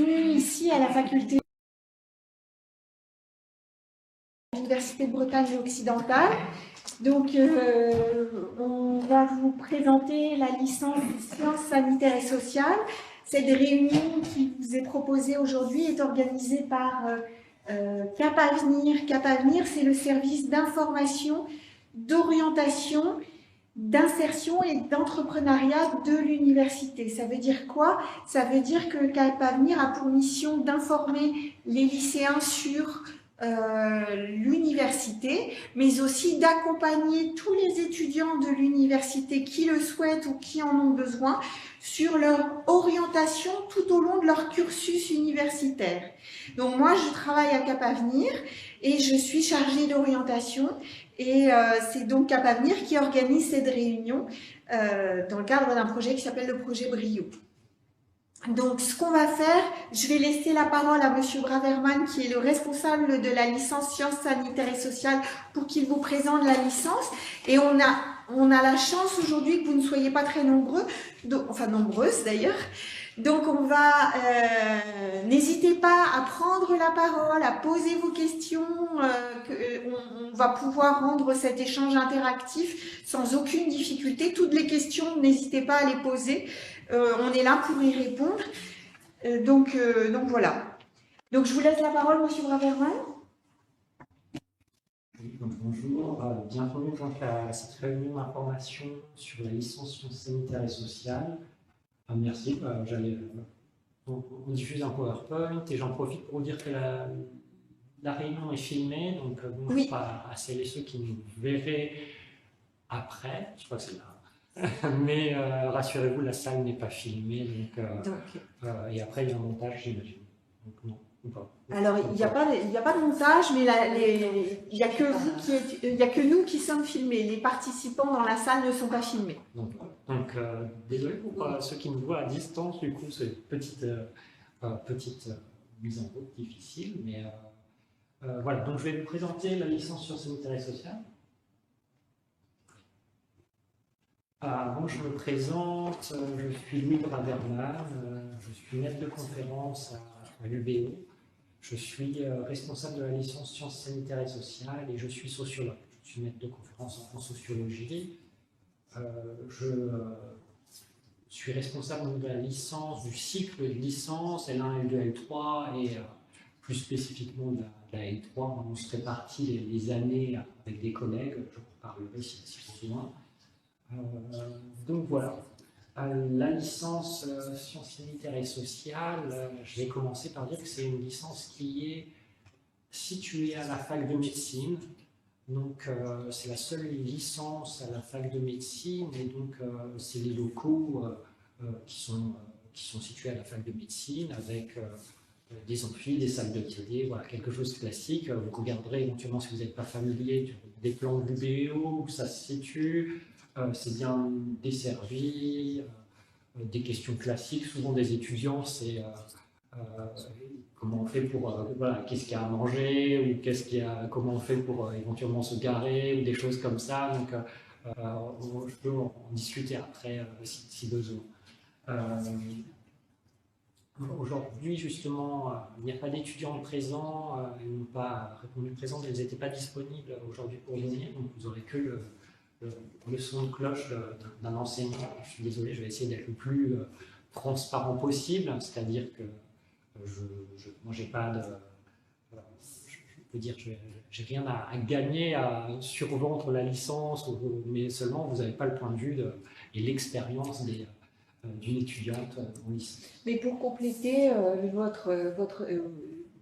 bienvenue ici à la faculté de l'Université de Bretagne occidentale. Donc, on va vous présenter la licence de sciences sanitaires et sociales. Cette réunion qui vous est proposée aujourd'hui est organisée par Cap Avenir. Cap Avenir, c'est le service d'information, d'orientation, d'insertion et d'entrepreneuriat de l'université. Ça veut dire quoi? Ça veut dire que Cap Avenir a pour mission d'informer les lycéens sur l'université, mais aussi d'accompagner tous les étudiants de l'université qui le souhaitent ou qui en ont besoin sur leur orientation tout au long de leur cursus universitaire. Donc moi, je travaille à Cap Avenir et je suis chargée d'orientation. Et c'est donc Cap Avenir qui organise cette réunion dans le cadre d'un projet qui s'appelle le projet Brio. Donc, ce qu'on va faire, je vais laisser la parole à Monsieur Braverman, qui est le responsable de la licence sciences sanitaires et sociales, pour qu'il vous présente la licence. Et on a la chance aujourd'hui que vous ne soyez pas très nombreux, enfin nombreuses d'ailleurs. Donc, n'hésitez pas à prendre la parole, à poser vos questions. On va pouvoir rendre cet échange interactif sans aucune difficulté. Toutes les questions, n'hésitez pas à les poser. On est là pour y répondre. Donc voilà. Donc, je vous laisse la parole, Monsieur Braverman. Oui, bonjour, bienvenue donc à cette réunion d'information sur la licence sciences sanitaires et sociales. Merci, on diffuse un PowerPoint et j'en profite pour vous dire que la réunion est filmée, donc oui. À celles et ceux qui nous verraient après, je crois que c'est là. Mais rassurez-vous, la salle n'est pas filmée, et après il y a un montage, j'imagine. Donc non. Alors, il n'y a pas de montage, mais il n'y a que nous qui sommes filmés. Les participants dans la salle ne sont pas filmés. Donc désolé pour ceux qui nous voient à distance, du coup, c'est une petite mise en route difficile. Mais voilà, donc je vais vous présenter la licence sciences sanitaires et sociales. Bon, je me présente, je suis Louis Braverman, je suis maître de conférence à l'UBO. Je suis responsable de la licence sciences sanitaires et sociales et je suis sociologue. Je suis maître de conférence en sociologie. Je suis responsable de la licence, du cycle de licence L1, L2, L3 et plus spécifiquement de la L3. On se répartit les années avec des collègues, je vous parlerai si besoin. Donc voilà. La licence sciences sanitaires et sociales, je vais commencer par dire que c'est une licence qui est située à la fac de médecine. Donc c'est la seule licence à la fac de médecine et donc c'est les locaux qui sont situés à la fac de médecine avec des amphis, des salles de TD, voilà, quelque chose de classique. Vous regarderez éventuellement, si vous n'êtes pas familier, des plans de l'UBO où ça se situe. C'est bien desservi, des questions classiques, souvent des étudiants, c'est comment on fait pour, voilà, qu'est-ce qu'il y a à manger, ou comment on fait pour éventuellement se garer, ou des choses comme ça, donc je peux en discuter après si besoin. Aujourd'hui, justement, il n'y a pas d'étudiants présents, ils n'ont pas répondu présent, ils n'étaient pas disponibles aujourd'hui pour venir, donc vous n'aurez que le son de cloche d'un enseignant. Je suis désolé, je vais essayer d'être le plus transparent possible, c'est-à-dire que moi j'ai pas de... je peux dire que j'ai rien à gagner à survendre la licence, mais seulement vous n'avez pas le point de vue et l'expérience d'une étudiante en lycée. Mais pour compléter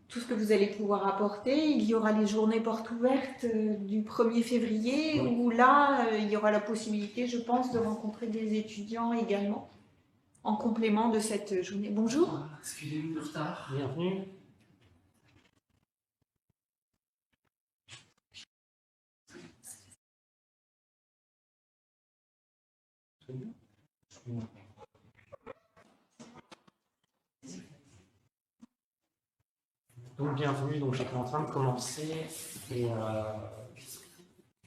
tout ce que vous allez pouvoir apporter, il y aura les journées portes ouvertes du 1er février, oui, où là, il y aura la possibilité, je pense, de rencontrer des étudiants également, en complément de cette journée. Bonjour. Excusez-moi du retard. Bienvenue. Donc bienvenue, donc j'étais en train de commencer et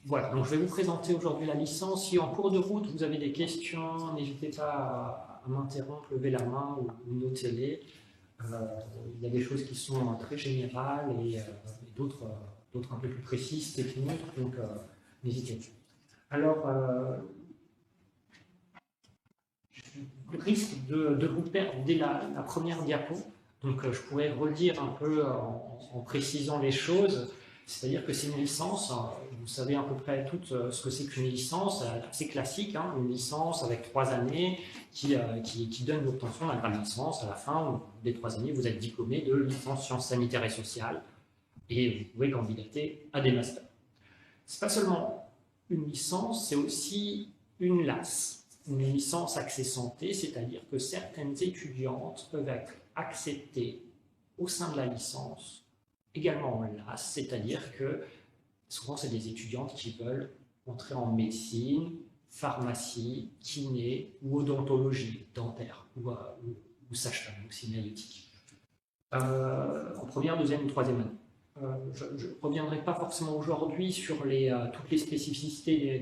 voilà, donc je vais vous présenter aujourd'hui la licence. Si en cours de route vous avez des questions, n'hésitez pas à m'interrompre, lever la main ou notez-les. Il y a des choses qui sont très générales et d'autres un peu plus précises, techniques, donc n'hésitez pas. Alors, je risque de vous perdre dès la première diapo, donc je pourrais redire un peu en précisant les choses. C'est-à-dire que c'est une licence, vous savez à peu près tout ce que c'est qu'une licence, assez classique, hein, une licence avec 3 années qui donne l'obtention d'un grade de licence. À la fin des 3 années, vous êtes diplômé de licence sciences sanitaires et sociales et vous pouvez candidater à des masters. Ce n'est pas seulement une licence, c'est aussi une LAS, une licence accès santé, c'est-à-dire que certaines étudiantes peuvent être acceptées au sein de la licence également en LAS, c'est-à-dire que souvent c'est des étudiantes qui veulent entrer en médecine, pharmacie, kiné ou odontologie, dentaire ou sage-femme, donc sémiotique. En première, deuxième ou troisième année. Je ne reviendrai pas forcément aujourd'hui sur toutes les spécificités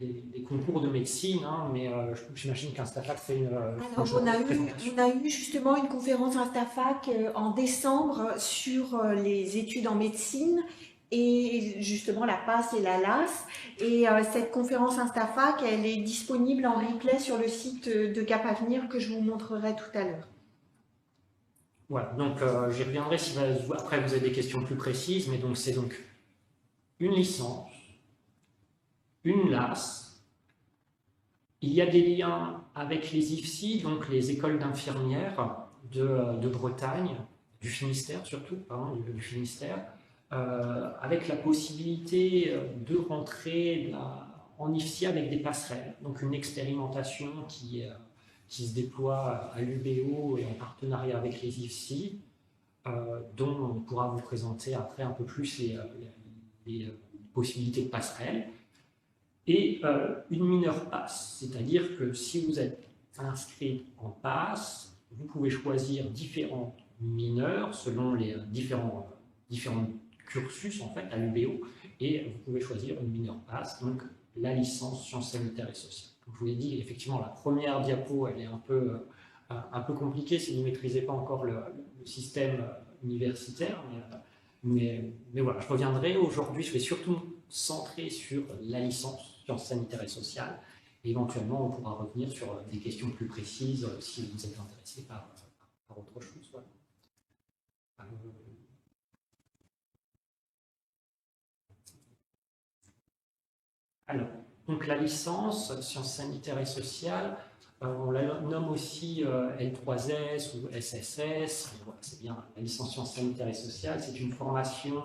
des concours de médecine, hein, mais j'imagine qu'Instafac fait une... Alors, on a eu justement une conférence Instafac en décembre sur les études en médecine et justement la PAS et la LAS. Et cette conférence Instafac, elle est disponible en replay sur le site de Cap Avenir que je vous montrerai tout à l'heure. Voilà, donc j'y reviendrai si après vous avez des questions plus précises, mais donc c'est donc une licence, une LAS. Il y a des liens avec les IFSI, donc les écoles d'infirmières de Bretagne, du Finistère surtout, pardon, du Finistère, avec la possibilité de rentrer en IFSI avec des passerelles, donc une expérimentation qui se déploie à l'UBO et en partenariat avec les IFSI, dont on pourra vous présenter après un peu plus les possibilités de passerelle. Et une mineure passe, c'est-à-dire que si vous êtes inscrit en passe, vous pouvez choisir différents mineurs selon les différents cursus en fait à l'UBO, et vous pouvez choisir une mineure passe, donc la licence sciences sanitaires et sociales. Comme je vous l'ai dit, effectivement, la première diapo, elle est un peu compliquée si vous ne maîtrisez pas encore le système universitaire, mais voilà, je reviendrai. Aujourd'hui, je vais surtout centrer sur la licence sciences sanitaires et sociales. Et éventuellement, on pourra revenir sur des questions plus précises si vous êtes intéressé par autre chose. Voilà. Alors, donc la licence sciences sanitaires et sociales, on la nomme aussi L3S ou SSS. Voilà, c'est bien la licence sciences sanitaires et sociales. C'est une formation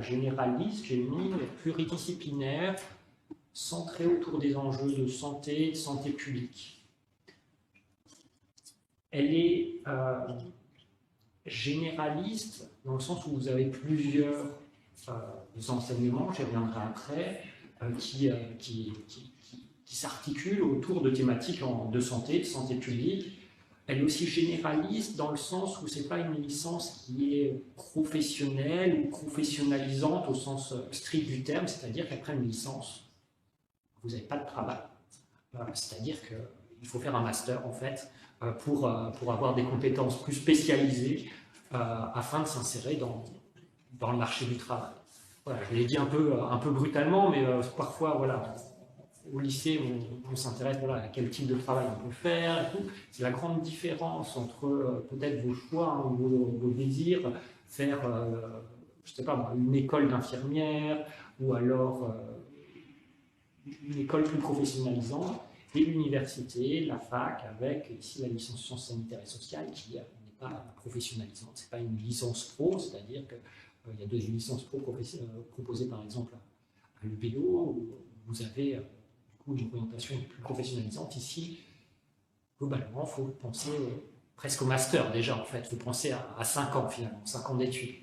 généraliste, j'ai mis, pluridisciplinaire, centrée autour des enjeux de santé publique. Elle est généraliste dans le sens où vous avez plusieurs enseignements, j'y reviendrai après, qui s'articulent autour de thématiques de santé publique. Elle est aussi généraliste dans le sens où ce n'est pas une licence qui est professionnelle ou professionnalisante au sens strict du terme, c'est-à-dire qu'après une licence, vous n'avez pas de travail. C'est-à-dire qu'il faut faire un master en fait pour avoir des compétences plus spécialisées afin de s'insérer dans le marché du travail. Voilà, je l'ai dit un peu brutalement, mais parfois, voilà, au lycée, on s'intéresse à quel type de travail on peut faire. C'est la grande différence entre peut-être vos choix, hein, vos désirs, faire, je sais pas, une école d'infirmière ou alors une école plus professionnalisante, et l'université, la fac, avec ici la licence sciences sanitaires et sociales qui n'est pas professionnalisante. Ce n'est pas une licence pro, c'est-à-dire qu'il y a deux licences pro proposées par exemple à l'UBO, où vous avez une orientation plus professionnalisante. Ici, globalement, il faut penser presque au master déjà, en fait. Il faut penser à 5 ans, finalement, 5 ans d'études.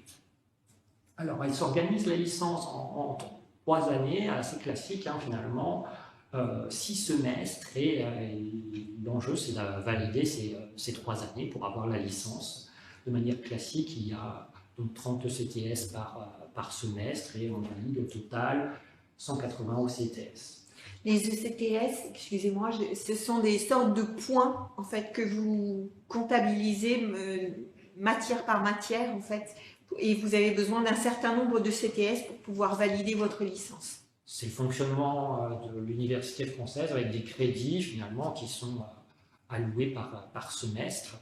Alors, elle s'organise la licence en 3 années, assez classique, hein, finalement, 6 semestres, et l'enjeu, c'est de valider ces 3 années pour avoir la licence. De manière classique, il y a donc 30 ECTS par semestre, et on valide au total 180 OCTS. Les ECTS, excusez-moi, ce sont des sortes de points en fait que vous comptabilisez matière par matière en fait, et vous avez besoin d'un certain nombre de CTS pour pouvoir valider votre licence. C'est le fonctionnement de l'université française avec des crédits finalement qui sont alloués par semestre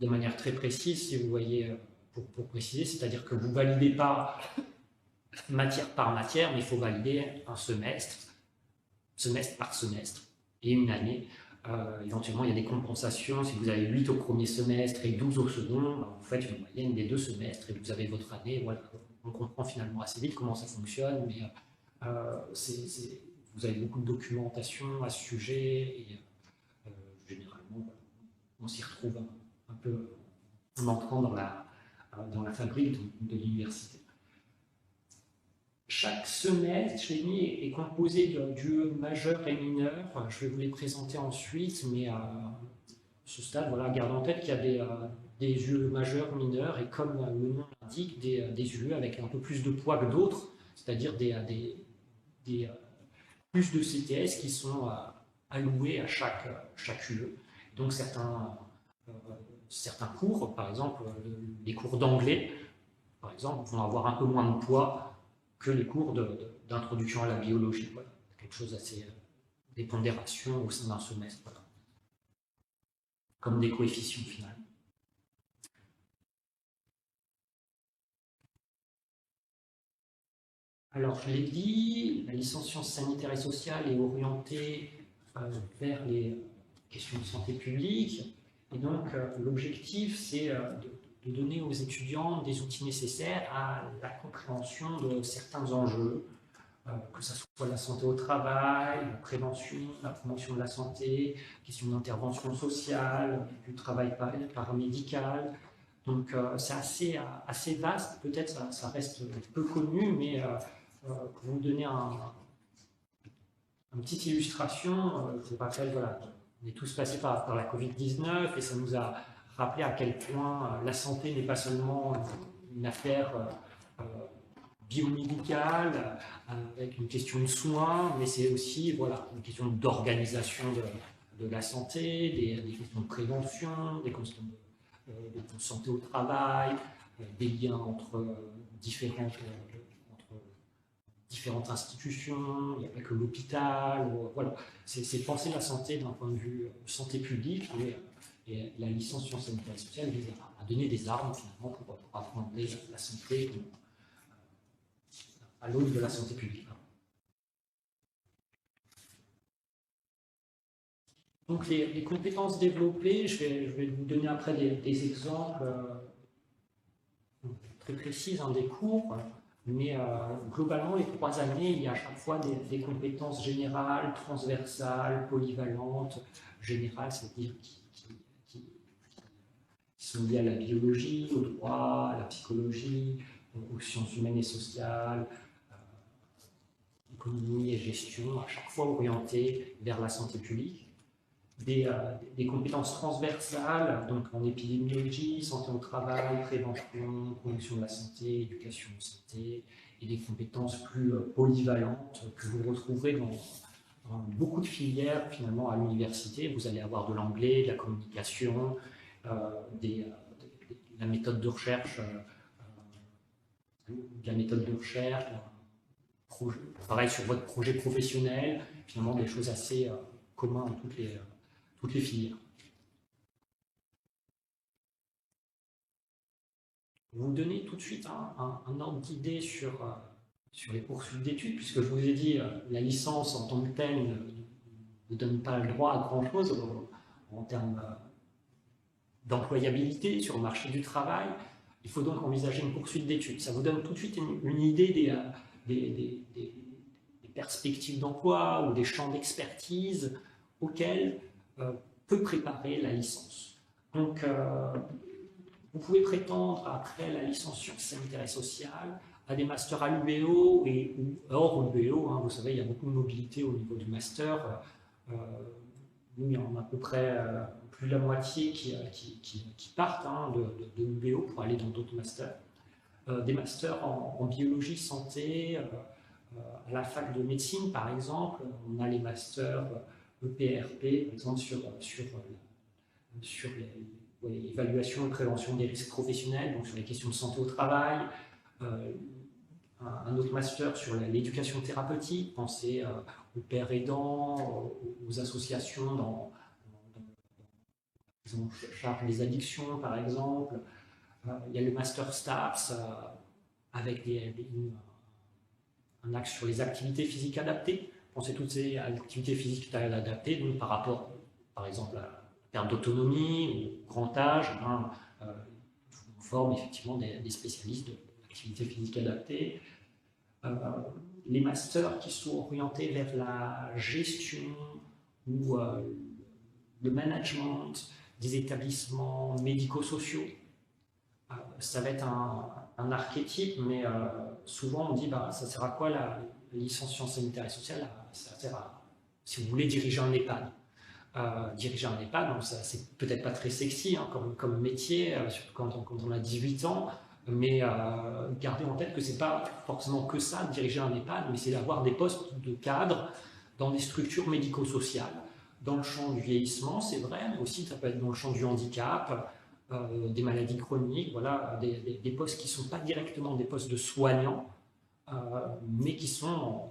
de manière très précise, si vous voyez, pour préciser, c'est-à-dire que vous ne validez pas matière par matière, mais il faut valider un semestre par semestre, et une année. Éventuellement, il y a des compensations. Si vous avez 8 au premier semestre et 12 au second, vous faites une moyenne des 2 semestres et vous avez votre année. Voilà. On comprend finalement assez vite comment ça fonctionne, mais vous avez beaucoup de documentation à ce sujet et généralement, on s'y retrouve un peu en entrant dans la fabrique de l'université. Chaque semestre chez nous est composé d'UE majeurs et mineurs. Je vais vous les présenter ensuite, mais à ce stade, voilà, gardez en tête qu'il y a des UE majeurs, mineurs, et comme le nom l'indique, des UE avec un peu plus de poids que d'autres, c'est-à-dire plus de CTS qui sont alloués à chaque UE. Donc certains cours, par exemple les cours d'anglais, par exemple, vont avoir un peu moins de poids que les cours d'introduction à la biologie. Voilà. Quelque chose assez... des pondérations au sein d'un semestre, voilà. Comme des coefficients finaux. Alors, je l'ai dit, la licence sciences sanitaires et sociales est orientée vers les questions de santé publique. Et donc, l'objectif, c'est de donner aux étudiants des outils nécessaires à la compréhension de certains enjeux, que ce soit la santé au travail, la prévention, la promotion de la santé, question d'intervention sociale, du travail paramédical. Donc c'est assez vaste, peut-être ça reste peu connu, mais pour vous donner une petite illustration, je vous rappelle, voilà, on est tous passés par la Covid-19 et ça nous a rappelé à quel point la santé n'est pas seulement une affaire biomédicale, avec une question de soins, mais c'est aussi voilà, une question d'organisation de la santé, des questions de prévention, des questions de santé au travail, des liens entre différentes institutions, il n'y a pas que l'hôpital, voilà. C'est penser la santé d'un point de vue santé publique, et la licence sciences sanitaires et sociales vise à donner des armes finalement pour apprendre la santé à l'aune de la santé publique. Donc les compétences développées, je vais vous donner après des exemples très précis des cours, mais globalement, les 3 années, il y a à chaque fois des compétences générales, transversales, polyvalentes. Générales, c'est-à-dire qui sont liées à la biologie, au droit, à la psychologie, aux sciences humaines et sociales, économie et gestion, à chaque fois orientées vers la santé publique. Des compétences transversales, donc en épidémiologie, santé au travail, prévention, promotion de la santé, éducation de santé, et des compétences plus polyvalentes que vous retrouverez dans beaucoup de filières finalement à l'université. Vous allez avoir de l'anglais, de la communication, la méthode de recherche, pareil sur votre projet professionnel, finalement des choses assez communes dans toutes les filières. Vous donnez tout de suite un ordre d'idée sur les poursuites d'études, puisque je vous ai dit, la licence en tant que telle ne donne pas le droit à grand-chose en termes d'employabilité sur le marché du travail. Il faut donc envisager une poursuite d'études. Ça vous donne tout de suite une idée des perspectives d'emploi ou des champs d'expertise auxquels peut préparer la licence. Donc, vous pouvez prétendre, après la licence sciences sanitaires et sociales, à des masters à l'UBO ou hors UBO. Vous savez, il y a beaucoup de mobilité au niveau du master. Nous, il y en a à peu près plus de la moitié qui partent de l'UBO pour aller dans d'autres masters. Des masters en biologie, santé, À la fac de médecine, par exemple, on a les masters EPRP, par exemple, sur l'évaluation et prévention des risques professionnels, donc sur les questions de santé au travail. Un autre master sur l'éducation thérapeutique, pensez aux pères aidants, aux associations qui ont en charge des addictions, par exemple. Il y a le master STAPS avec un axe sur les activités physiques adaptées. Pensez toutes ces activités physiques adaptées, donc par rapport, par exemple, à la perte d'autonomie, au grand âge. On forme effectivement des spécialistes de l'activité physique adaptée. Les masters qui sont orientés vers la gestion ou le management des établissements médico-sociaux. Ça va être un archétype, mais souvent on dit ça sert à quoi la licence sciences sanitaires et sociales? Ça sert à, si vous voulez, diriger un EHPAD. Diriger un EHPAD, c'est peut-être pas très sexy hein, comme métier, surtout quand on a 18 ans, mais gardez en tête que c'est pas forcément que ça, de diriger un EHPAD, mais c'est d'avoir des postes de cadre dans des structures médico-sociales, dans le champ du vieillissement, c'est vrai, mais aussi ça peut être dans le champ du handicap, des maladies chroniques, voilà, des postes qui ne sont pas directement des postes de soignants, mais qui sont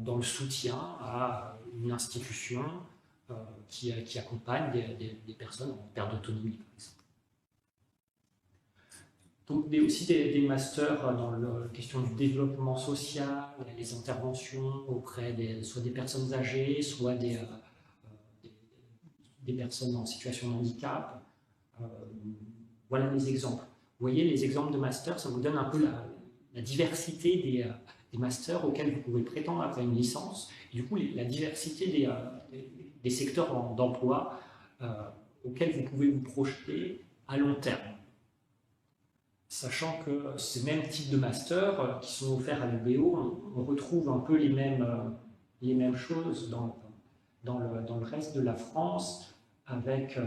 dans le soutien à une institution qui accompagne des personnes en perte d'autonomie, par exemple. Donc, il y a aussi des masters dans la question du développement social, les interventions auprès soit des personnes âgées, soit des personnes en situation de handicap. Voilà les exemples. Vous voyez, les exemples de masters, ça vous donne un peu la diversité des masters auxquels vous pouvez prétendre après une licence, et du coup la diversité des secteurs d'emploi auxquels vous pouvez vous projeter à long terme. Sachant que ces mêmes types de masters qui sont offerts à l'UBO, on retrouve un peu les mêmes choses dans le reste de la France, avec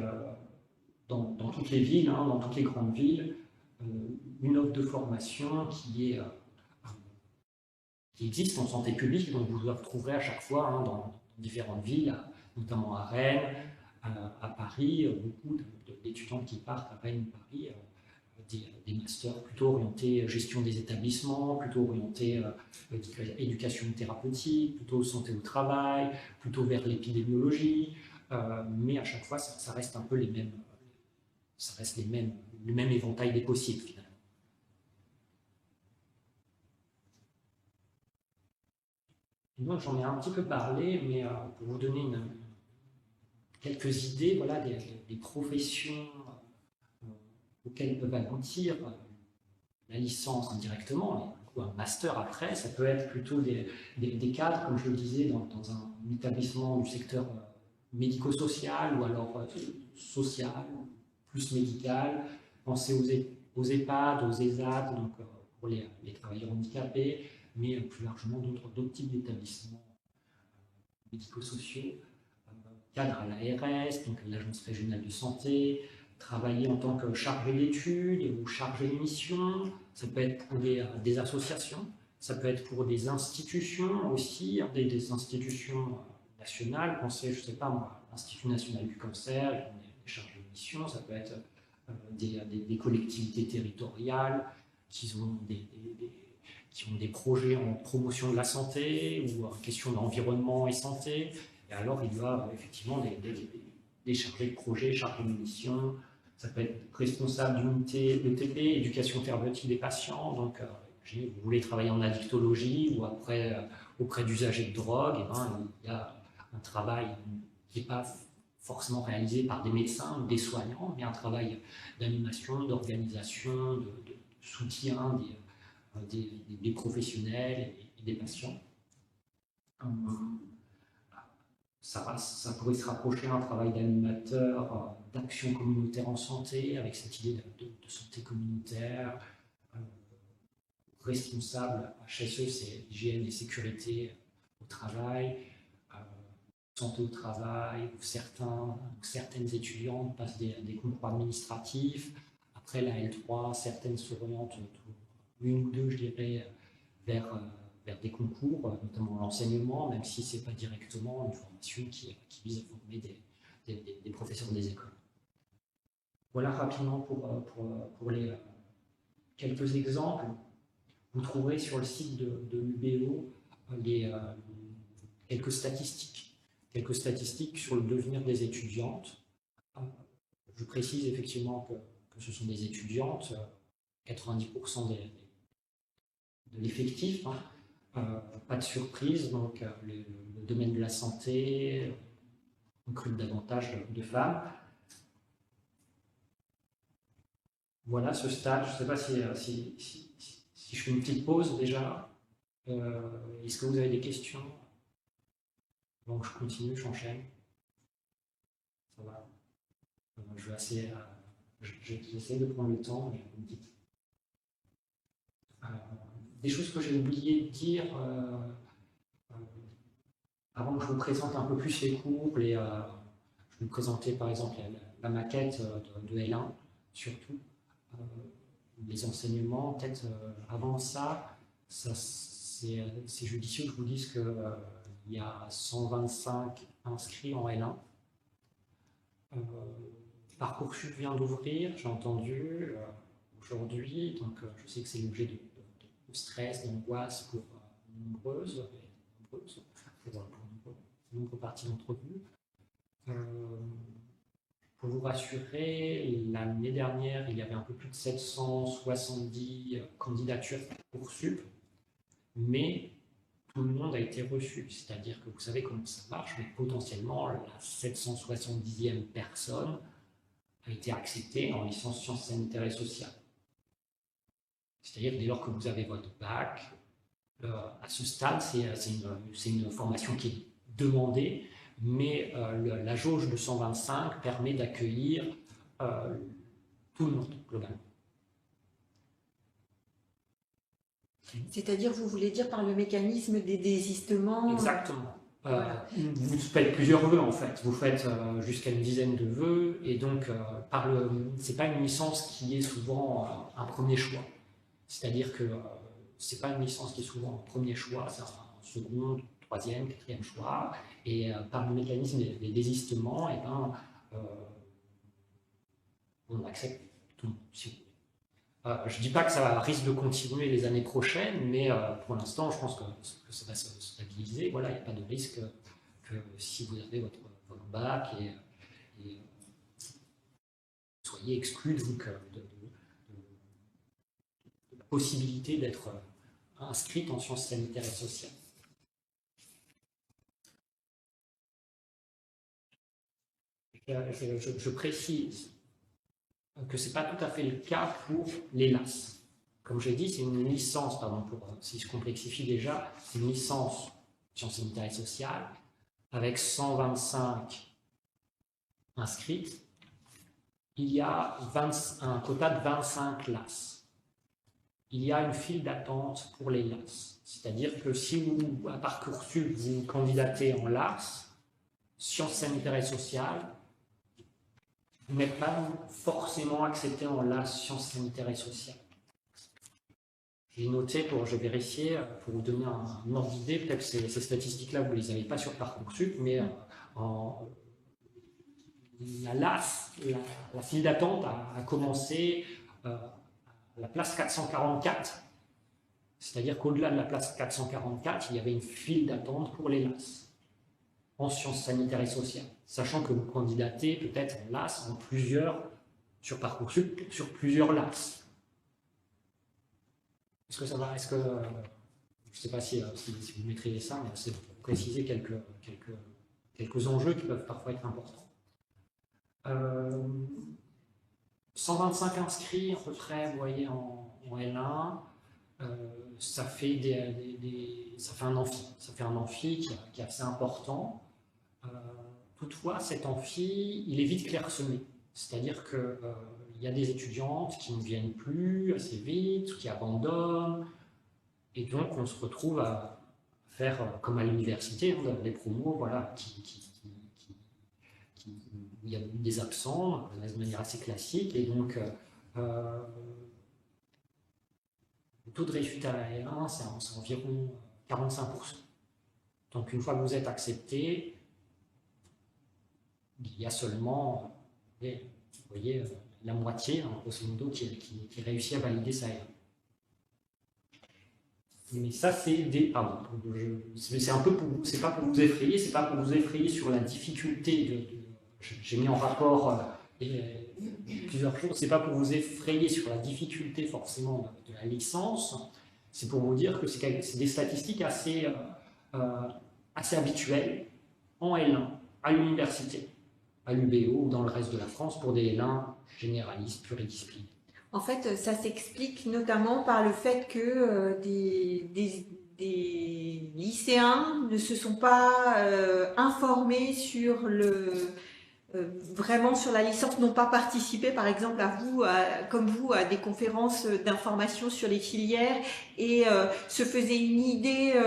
dans toutes les villes, dans toutes les grandes villes, une offre de formation qui existe en santé publique, donc vous la retrouverez à chaque fois dans différentes villes, notamment à Rennes, à Paris, beaucoup d'étudiants qui partent à Rennes, Paris, des masters plutôt orientés gestion des établissements, plutôt orientés éducation thérapeutique, plutôt santé au travail, plutôt vers l'épidémiologie, mais à chaque fois ça reste un peu le même éventail des possibles finalement. Et donc j'en ai un petit peu parlé, mais pour vous donner quelques idées, voilà, des professions auxquelles peuvent aboutir la licence indirectement, ou un master après, ça peut être plutôt des cadres, comme je le disais, dans un établissement du secteur médico-social ou alors social, plus médical. Pensez aux EHPAD, aux ESAT, donc pour les travailleurs handicapés, mais plus largement d'autres types d'établissements médico-sociaux. Cadre à l'ARS, donc l'Agence régionale de santé, travailler en tant que chargé d'études ou chargé de mission, ça peut être pour des associations, ça peut être pour des institutions aussi, des institutions nationales, pensez, je ne sais pas moi, l'Institut national du cancer, on est chargé de mission, ça peut être des collectivités territoriales qui ont des projets en promotion de la santé ou en question d'environnement et santé, et alors il y a effectivement des chargés de projet, chargés de mission. Ça peut être responsable d'unité ETP, éducation thérapeutique des patients. Donc, vous voulez travailler en addictologie ou auprès d'usagers de drogue, il y a un travail qui n'est pas forcément réalisé par des médecins ou des soignants, mais un travail d'animation, d'organisation, de soutien des professionnels et des patients. Ça pourrait se rapprocher d'un travail d'animateur, d'action communautaire en santé, avec cette idée de santé communautaire, responsable HSE, c'est hygiène et sécurité au travail, santé au travail, où certaines étudiantes passent des concours administratifs. Après la L3, certaines s'orientent, une ou deux, je dirais, vers vers des concours, notamment l'enseignement, même si ce n'est pas directement une formation qui vise à former des professeurs des écoles. Voilà rapidement pour les quelques exemples. Vous trouverez sur le site de l'UBO quelques statistiques sur le devenir des étudiantes. Je précise effectivement que ce sont des étudiantes, 90% de l'effectif, hein. Pas de surprise, donc le domaine de la santé recrute davantage de femmes. Voilà ce stade. Je ne sais pas si je fais une petite pause déjà. Est-ce que vous avez des questions? Donc je continue, j'enchaîne. Ça va. J'essaie de prendre le temps, mais vous me dites. Des choses que j'ai oublié de dire avant que je vous présente un peu plus les cours. Je vais vous présenter par exemple la maquette de L1, surtout. Les enseignements, peut-être avant ça, c'est judicieux que je vous dise qu'il y a 125 inscrits en L1. Parcoursup vient d'ouvrir, j'ai entendu aujourd'hui, donc je sais que c'est l'objet de stress, d'angoisse pour nombreuses, pour nombreuses parties d'entre vous. Pour vous rassurer, l'année dernière, il y avait un peu plus de 770 candidatures Parcoursup, mais tout le monde a été reçu. C'est-à-dire que vous savez comment ça marche, mais potentiellement, la 770e personne a été acceptée en licence sciences sanitaires et sociales. C'est-à-dire dès lors que vous avez votre bac, à ce stade, c'est une formation qui est demandée, mais la jauge de 125 permet d'accueillir tout le monde, globalement. C'est-à-dire, vous voulez dire par le mécanisme des désistements? Exactement. Voilà. Vous faites plusieurs vœux, en fait. Vous faites jusqu'à une dizaine de vœux, et donc, c'est pas une licence qui est souvent un premier choix. C'est-à-dire que c'est pas une licence qui est souvent un premier choix, c'est un second, troisième, quatrième choix, et par le mécanisme des désistements, on accepte tout le monde, si vous voulez. Je ne dis pas que ça risque de continuer les années prochaines, mais pour l'instant, je pense que ça va se stabiliser. Voilà, il n'y a pas de risque que si vous avez votre bac et soyez exclu de la possibilité d'être inscrite en sciences sanitaires et sociales. Je précise que ce n'est pas tout à fait le cas pour les LAS. Comme j'ai dit, c'est une licence, pardon, si je complexifie déjà, c'est une licence sciences sanitaires et sociales avec 125 inscrites. Il y a un quota de 25 LAS. Il y a une file d'attente pour les LAS. C'est-à-dire que si vous, à Parcoursup, vous candidatez en LAS, sciences sanitaires et sociales, vous n'êtes pas forcément accepté en LAS sciences sanitaires et sociales. J'ai noté, je vais vérifier, pour vous donner un ordre d'idée, peut-être que ces statistiques-là, vous ne les avez pas sur Parcoursup, mais la LAS, la file d'attente a commencé à la place 444. C'est-à-dire qu'au-delà de la place 444, il y avait une file d'attente pour les LAS en sciences sanitaires et sociales, sachant que vous candidatez peut-être en LAS, sur Parcoursup, sur plusieurs LAS. Est-ce que ça va? Je ne sais pas si vous maîtrisez ça, mais c'est pour préciser quelques enjeux qui peuvent parfois être importants. 125 inscrits à peu près, vous voyez, en L1. Ça fait un amphi qui est assez important. Toutefois, cet amphi, il est vite clairsemé. C'est-à-dire qu'il y a des étudiantes qui ne viennent plus assez vite, qui abandonnent, et donc on se retrouve à faire, comme à l'université, des promos, voilà, où il y a des absents, de manière assez classique, et donc le taux de réussite à la L1, c'est environ 45%. Donc une fois que vous êtes accepté, il y a seulement, vous voyez, la moitié, hein, grosso modo, qui réussit à valider ça. Mais ça, c'est des. Pardon, c'est un peu pour. C'est pas pour vous effrayer, c'est pas pour vous effrayer sur la difficulté j'ai mis en rapport plusieurs choses. C'est pas pour vous effrayer sur la difficulté forcément de la licence. C'est pour vous dire que c'est des statistiques assez habituelles en L1 à l'université, à l'UBO ou dans le reste de la France pour des L1 généralistes, pluridisciplinaires. En fait, ça s'explique notamment par le fait que des lycéens ne se sont pas informés sur vraiment sur la licence, n'ont pas participé, par exemple, comme vous, à des conférences d'information sur les filières et se faisaient une idée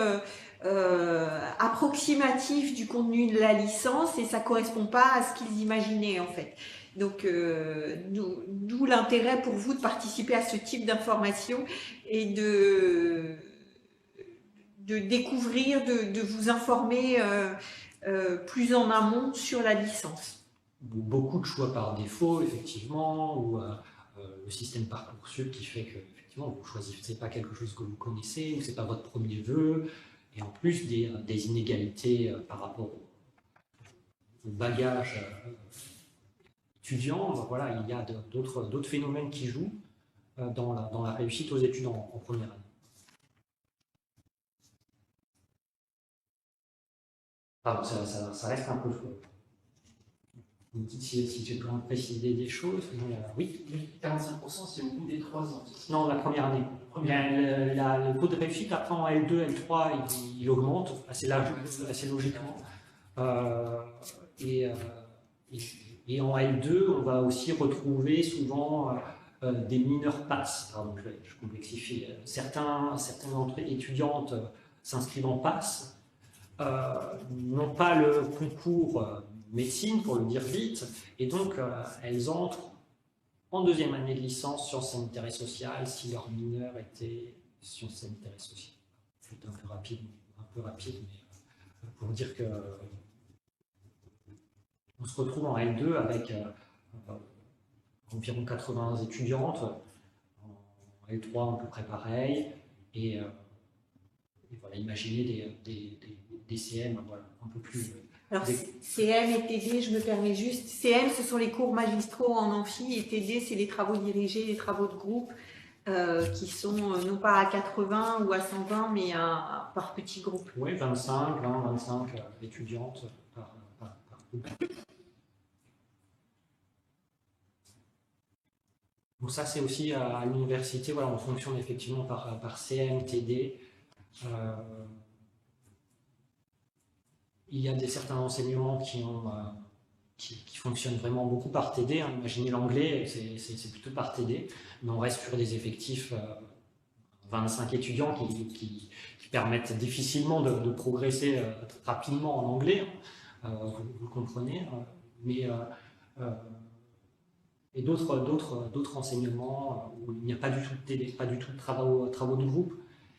approximative du contenu de la licence et ça correspond pas à ce qu'ils imaginaient en fait. Donc, d'où l'intérêt pour vous de participer à ce type d'information et de découvrir, de vous informer plus en amont sur la licence. Beaucoup de choix par défaut, effectivement, ou le système Parcoursup qui fait que effectivement, vous ne choisissez pas quelque chose que vous connaissez, ou ce n'est pas votre premier vœu, et en plus des inégalités par rapport au bagage étudiant. Voilà, il y a d'autres phénomènes qui jouent dans la réussite aux études en première année. Pardon, ça reste un peu flou. Vous me dites si j'ai besoin de préciser des choses. Oui. 45%, c'est au bout des 3 ans. Non, la première année. Le taux de réussite, après en L2, L3, il augmente assez logiquement. Et en L2, on va aussi retrouver souvent des mineurs passes. Pardon, je complexifie. Certaines étudiantes s'inscrivent en passe, n'ont pas le concours médecine, pour le dire vite, et donc elles entrent en deuxième année de licence sciences sanitaires et sociales si leur mineur était sciences sanitaires et sociales. C'est un peu rapide, mais pour dire que on se retrouve en L2 avec environ 80 étudiantes, en L3 à peu près pareil, et voilà, imaginez des CM voilà, un peu plus... Alors, CM et TD, je me permets juste. CM, ce sont les cours magistraux en amphi, et TD, c'est les travaux dirigés, les travaux de groupe, qui sont non pas à 80 ou à 120, mais par petits groupes. Oui, 25 étudiantes par groupe. Donc ça, c'est aussi à l'université, voilà, on fonctionne effectivement par CM, TD. Il y a certains enseignements qui fonctionnent vraiment beaucoup par TD. Hein. Imaginez l'anglais, c'est plutôt par TD, mais on reste sur des effectifs 25 étudiants qui permettent difficilement de progresser rapidement en anglais, vous comprenez, mais et d'autres enseignements où il n'y a pas du tout de TD, pas du tout de travaux de groupe.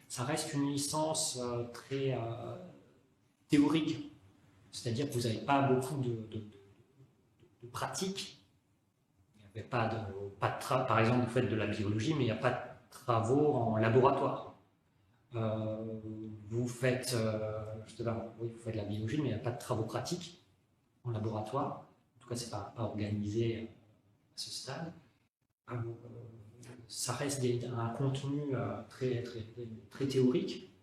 Ça reste une licence très théorique. C'est-à-dire que vous n'avez pas beaucoup de pratique. Il n'y avait pas de par exemple, vous faites de la biologie, mais il n'y a pas de travaux en laboratoire. Vous faites de la biologie, mais il n'y a pas de travaux pratiques en laboratoire. En tout cas, ce n'est pas organisé à ce stade. Ça reste un contenu très théorique.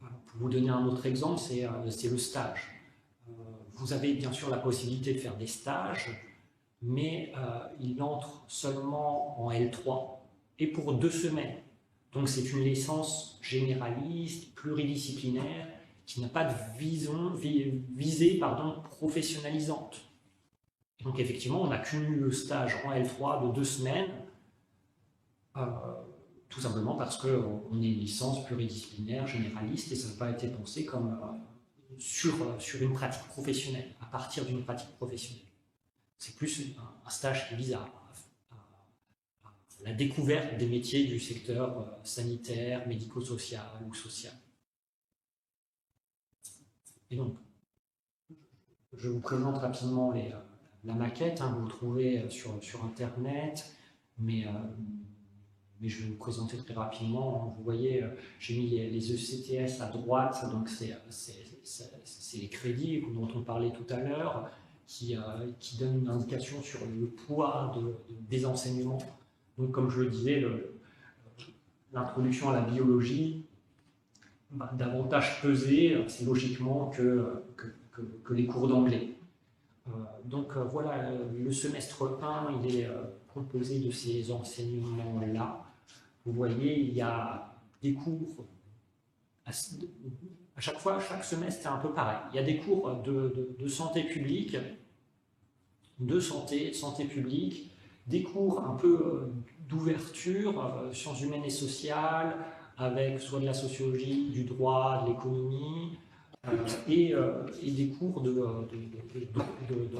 Pour vous donner un autre exemple, c'est le stage. Vous avez bien sûr la possibilité de faire des stages, mais il entre seulement en L3 et pour 2 semaines. Donc c'est une licence généraliste, pluridisciplinaire, qui n'a pas de visée professionnalisante. Et donc effectivement, on accumule le stage en L3 de 2 semaines, tout simplement parce qu'on est une licence pluridisciplinaire, généraliste, et ça n'a pas été pensé comme sur une pratique professionnelle, à partir d'une pratique professionnelle. C'est plus un stage qui vise à la découverte des métiers du secteur sanitaire, médico-social ou social. Et donc, je vous présente rapidement la maquette, hein, vous le trouvez sur Internet, mais je vais vous présenter très rapidement. Vous voyez, j'ai mis les ECTS à droite, donc c'est les crédits dont on parlait tout à l'heure, qui donnent une indication sur le poids des enseignements. Donc, comme je le disais, l'introduction à la biologie va davantage peser, c'est logiquement, que les cours d'anglais. Donc voilà, le semestre 1, il est composé de ces enseignements-là. Vous voyez, il y a des cours, à chaque fois, chaque semestre, c'est un peu pareil. Il y a des cours de santé publique, santé publique, des cours un peu d'ouverture, sciences humaines et sociales, avec soit de la sociologie, du droit, de l'économie, et des cours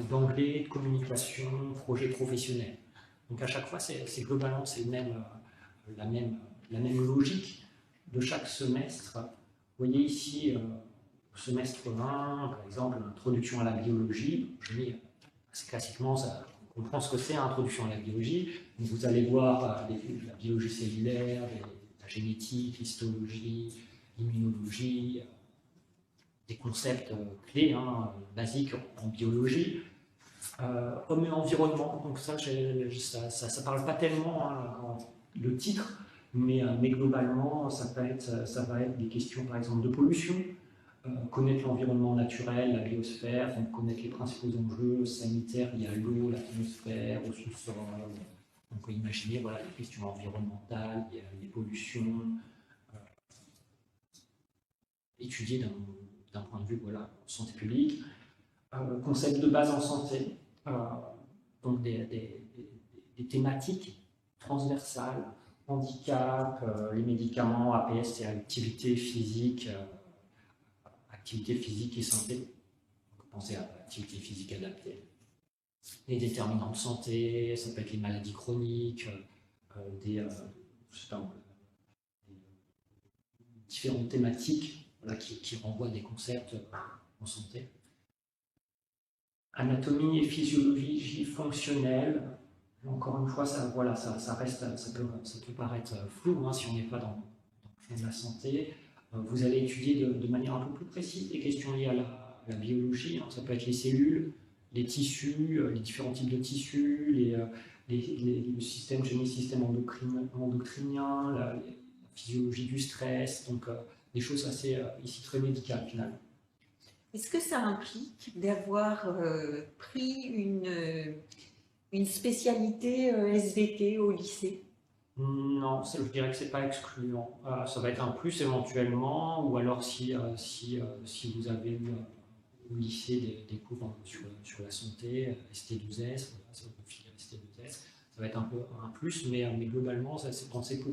d'anglais, de communication, projet professionnel. Donc à chaque fois, c'est globalement la même logique de chaque semestre. Vous voyez ici, au semestre 1, par exemple, l'introduction à la biologie. Je mets assez classiquement, on comprend ce que c'est, introduction à la biologie. Donc vous allez voir la biologie cellulaire, la génétique, l'histologie, l'immunologie, des concepts clés, hein, basiques en biologie. Homme et environnement, donc ça parle pas tellement, hein, le titre, mais globalement, ça va être des questions, par exemple, de pollution, connaître l'environnement naturel, la biosphère, donc connaître les principaux enjeux sanitaires, il y a l'eau, l'atmosphère, au sous-sol. On peut imaginer, voilà, les questions environnementales, il y a les pollutions, étudiées d'un point de vue, voilà, santé publique. Concept de base en santé, donc des thématiques transversales, handicap, les médicaments, APS et activité physique et santé. Donc, pensez à l'activité physique adaptée. Les déterminants de santé, ça peut être les maladies chroniques, différentes thématiques, voilà, qui renvoient des concepts en santé. Anatomie et physiologie fonctionnelle. Encore une fois, ça peut paraître flou, hein, si on n'est pas dans le champ de la santé. Vous allez étudier de manière un peu plus précise des questions liées à la biologie. Hein. Ça peut être les cellules, les tissus, les différents types de tissus, le système endocrinien, la physiologie du stress, donc des choses assez ici très médicales finalement. Est-ce que ça implique d'avoir pris une spécialité SVT au lycée? Non, je dirais que ce n'est pas excluant. Ça va être un plus éventuellement, ou alors si vous avez eu au lycée des cours sur la santé, ST12S, ça va être un peu un plus, mais globalement, c'est pensé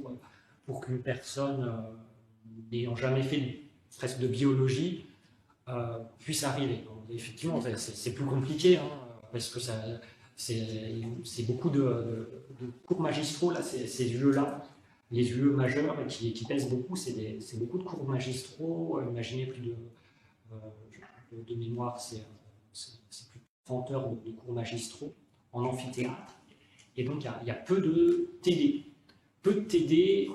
pour qu'une personne n'ayant jamais fait presque de biologie puisse arriver. Donc, effectivement, c'est plus compliqué, hein, parce que c'est beaucoup de cours magistraux, là, ces UE-là, les UE majeurs qui pèsent beaucoup, c'est beaucoup de cours magistraux. Imaginez plus de mémoire, c'est plus de 30 heures de cours magistraux en amphithéâtre. Et donc, il y a peu de TD. Peu de TD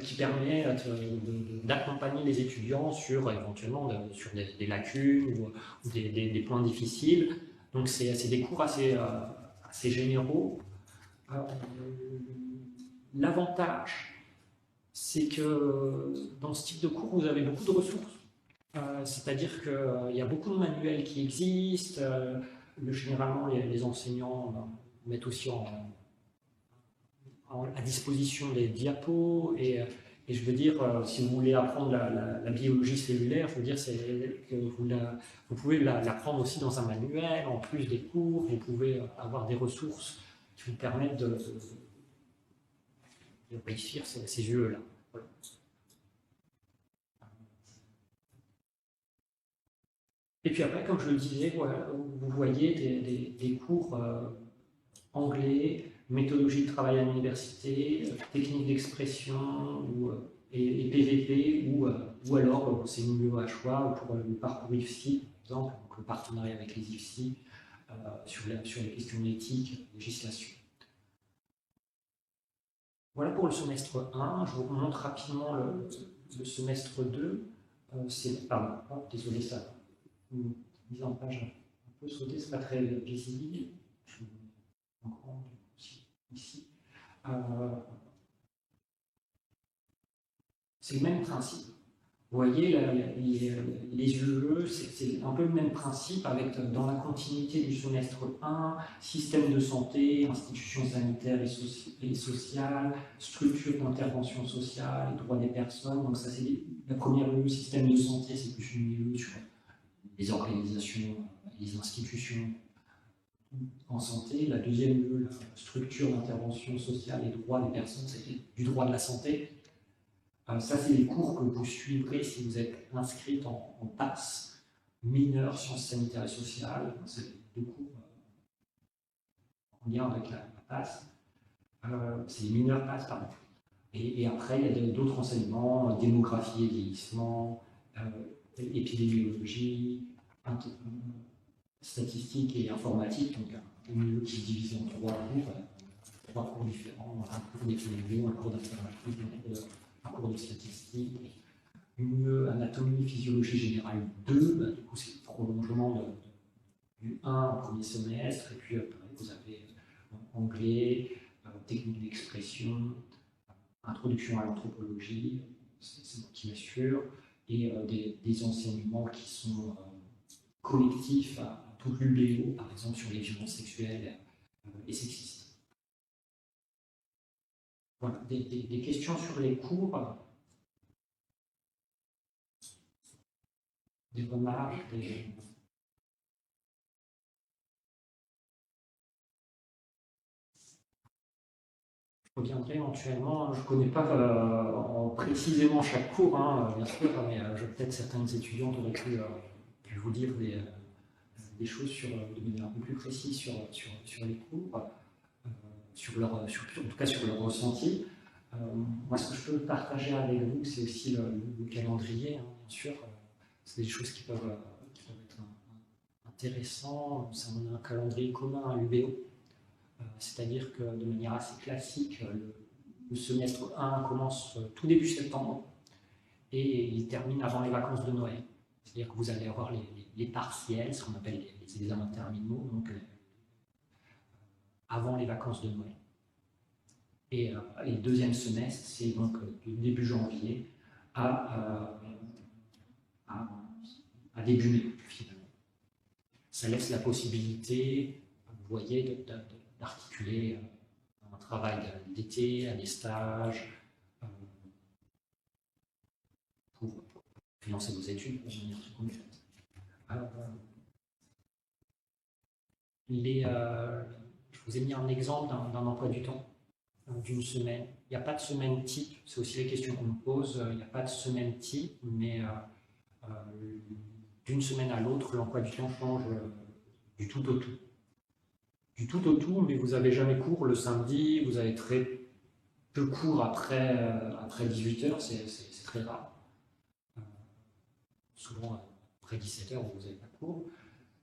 qui permet d'accompagner les étudiants éventuellement sur des lacunes ou des points difficiles. Donc c'est des cours assez généraux. L'avantage, c'est que dans ce type de cours, vous avez beaucoup de ressources. C'est-à-dire qu'il y a beaucoup de manuels qui existent. Généralement, les enseignants mettent aussi à disposition des diapos, et je veux dire, si vous voulez apprendre la biologie cellulaire, je veux dire, que vous pouvez l'apprendre aussi dans un manuel, en plus des cours. Vous pouvez avoir des ressources qui vous permettent de réussir ces UE-là. Voilà. Et puis après, comme je le disais, voilà, vous voyez des cours anglais, méthodologie de travail à l'université, technique d'expression ou et PVP, ou alors c'est une milieu à choix pour le parcours IFSI, par exemple, donc le partenariat avec les IFSI sur les questions d'éthique, législation. Voilà pour le semestre 1. Je vous montre rapidement le semestre 2. Pardon, oh, désolé, ça une mise en page un peu sautée, c'est pas très visible. Je vais encore ici. C'est le même principe. Vous voyez, les UE, c'est un peu le même principe avec, dans la continuité du semestre 1, système de santé, institutions sanitaires et sociales, structure d'intervention sociale, droits des personnes. Donc ça, c'est la première UE, système de santé, c'est plus une UE sur les organisations, les institutions en santé. La deuxième UE, la structure d'intervention sociale et droits des personnes, c'est du droit de la santé. Ça, c'est les cours que vous suivrez si vous êtes inscrite en PASS, mineur, sciences sanitaires et sociales. C'est deux cours en lien avec la PASS. C'est les mineurs PASS, pardon. Et après, il y a d'autres enseignements, démographie et vieillissement, épidémiologie, statistique et informatique, donc un milieu qui est divisé en trois cours différents, un cours d'épidémiologie, un cours d'informatique, un cours de statistique, une anatomie, physiologie générale 2, du coup c'est le prolongement du 1 au premier semestre, et puis après vous avez anglais, technique d'expression, introduction à l'anthropologie, c'est moi qui m'assure, et des enseignements qui sont collectifs à tout l'UBO, par exemple sur les violences sexuelles et sexistes. Voilà, des questions sur les cours, des remarques, Je reviendrai éventuellement, je ne connais pas précisément chaque cours, hein, bien sûr, mais peut-être certains étudiants auraient pu vous dire des choses de manière un peu plus précise sur les cours, en tout cas sur leur ressenti. Moi, ce que je peux partager avec vous, c'est aussi le calendrier, hein, bien sûr. C'est des choses qui peuvent être intéressantes. On a un calendrier commun à l'UBO, c'est-à-dire que de manière assez classique, le semestre 1 commence tout début septembre et il termine avant les vacances de Noël. C'est-à-dire que vous allez avoir les partiels, ce qu'on appelle les examens terminaux, donc avant les vacances de Noël. Et le deuxième semestre, c'est donc du début janvier à début mai, finalement. Ça laisse la possibilité, vous voyez, d'articuler un travail d'été, à des stages, pour financer vos études, pour manière très concrète. Je vous ai mis un exemple d'un emploi du temps d'une semaine. Il n'y a pas de semaine type, c'est aussi la question qu'on me pose. Il n'y a pas de semaine type, mais d'une semaine à l'autre, l'emploi du temps change du tout au tout. Du tout au tout, mais vous n'avez jamais cours le samedi, vous avez très peu cours après 18h, c'est très rare. Souvent après 17h, vous n'avez pas cours.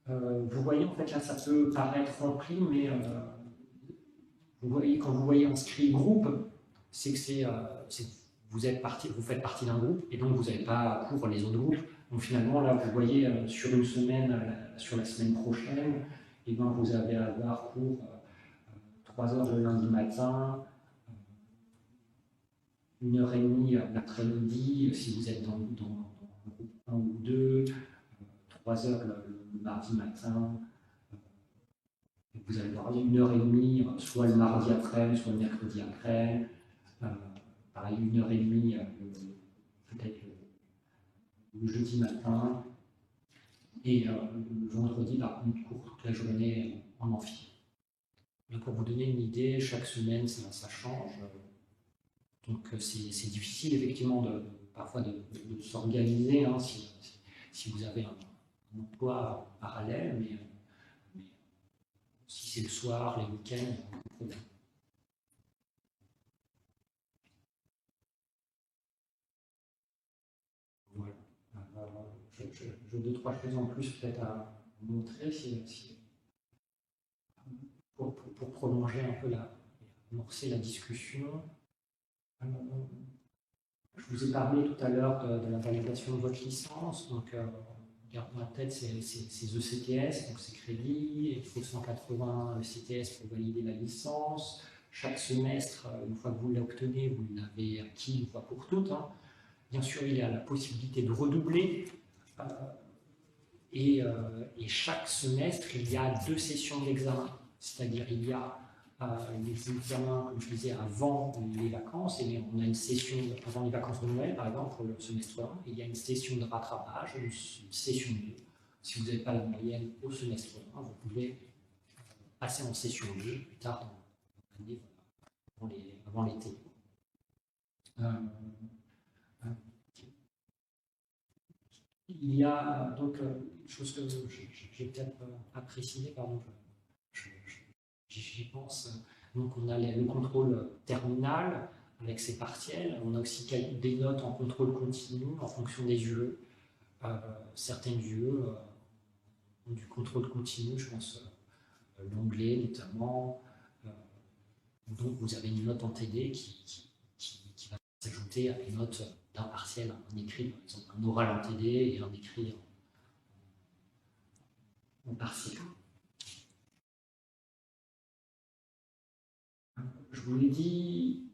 Vous voyez, en fait, là, ça peut paraître rempli, mais vous voyez, quand vous voyez inscrit groupe, c'est que vous faites partie d'un groupe, et donc vous n'avez pas cours les autres groupes. Donc finalement, là, vous voyez, sur une semaine, sur la semaine prochaine, et ben, vous allez avoir cours 3 heures le lundi matin, 1h30 l'après-midi, si vous êtes dans le groupe 1 ou 2, 3 heures le mardi matin. Vous allez avoir 1h30, soit le mardi après, soit le mercredi après. Pareil, 1h30 peut-être le jeudi matin. Et le vendredi, par contre, cours toute la journée en amphi. Mais pour vous donner une idée, chaque semaine, ça change. Donc c'est difficile, effectivement, parfois de s'organiser, hein, si vous avez un emploi parallèle, mais si c'est le soir, les week-ends, pas de problème. j'ai deux, trois choses en plus peut-être à montrer pour prolonger un peu amorcer la discussion. Je vous ai parlé tout à l'heure de la validation de votre licence. Donc, gardez en tête ces ECTS, donc ces crédits. Il faut 180 ECTS pour valider la licence. Chaque semestre, une fois que vous l'obtenez, vous l'avez acquis une fois pour toutes. Hein. Bien sûr, il y a la possibilité de redoubler. Et chaque semestre, il y a 2 sessions d'examen. C'est-à-dire, il y a les examens, comme je disais, avant les vacances, et on a une session avant les vacances de Noël, par exemple, pour le semestre 1, il y a une session de rattrapage, une session 2. Si vous n'avez pas la moyenne au semestre 1, vous pouvez passer en session 2 plus tard dans l'année, avant l'été. Il y a donc une chose que j'ai peut-être pas précisé, pardon, j'y pense. Donc on a le contrôle terminal avec ses partiels. On a aussi des notes en contrôle continu en fonction des UE. Certaines UE ont du contrôle continu, je pense l'anglais notamment. Donc vous avez une note en TD qui va s'ajouter à une note d'un partiel, un écrit, par exemple un oral en TD et un écrit en partiel. Je vous l'ai dit,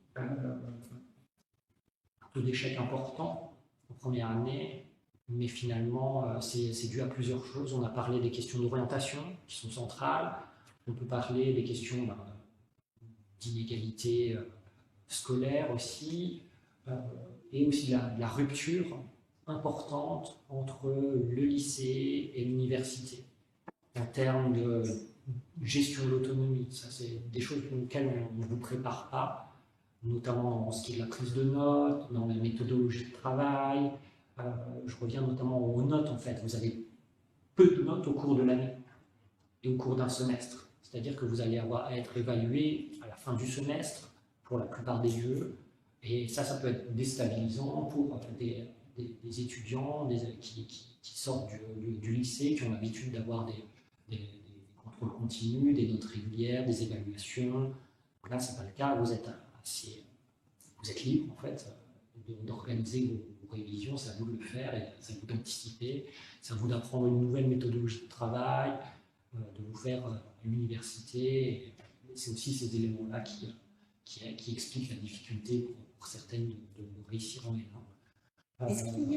taux d'échec important en première année, mais finalement c'est dû à plusieurs choses. On a parlé des questions d'orientation qui sont centrales, on peut parler des questions d'inégalité scolaire aussi, et aussi la rupture importante entre le lycée et l'université en termes de gestion de l'autonomie. Ça, c'est des choses auxquelles on ne vous prépare pas, notamment en ce qui est de la prise de notes, dans la méthodologie de travail. Je reviens notamment aux notes, en fait. Vous avez peu de notes au cours de l'année et au cours d'un semestre. C'est-à-dire que vous allez avoir à être évalué à la fin du semestre pour la plupart des UE. Et ça peut être déstabilisant pour des étudiants qui sortent du lycée, qui ont l'habitude d'avoir des contrôles continus, des notes régulières, des évaluations. Donc là, ce n'est pas le cas. Vous êtes libre, en fait, d'organiser vos révisions. C'est à vous de le faire et c'est à vous d'anticiper. C'est à vous d'apprendre une nouvelle méthodologie de travail, de vous faire à l'université. C'est aussi ces éléments-là qui expliquent la difficulté pour certaines de réussir en L1. Est-ce qu'il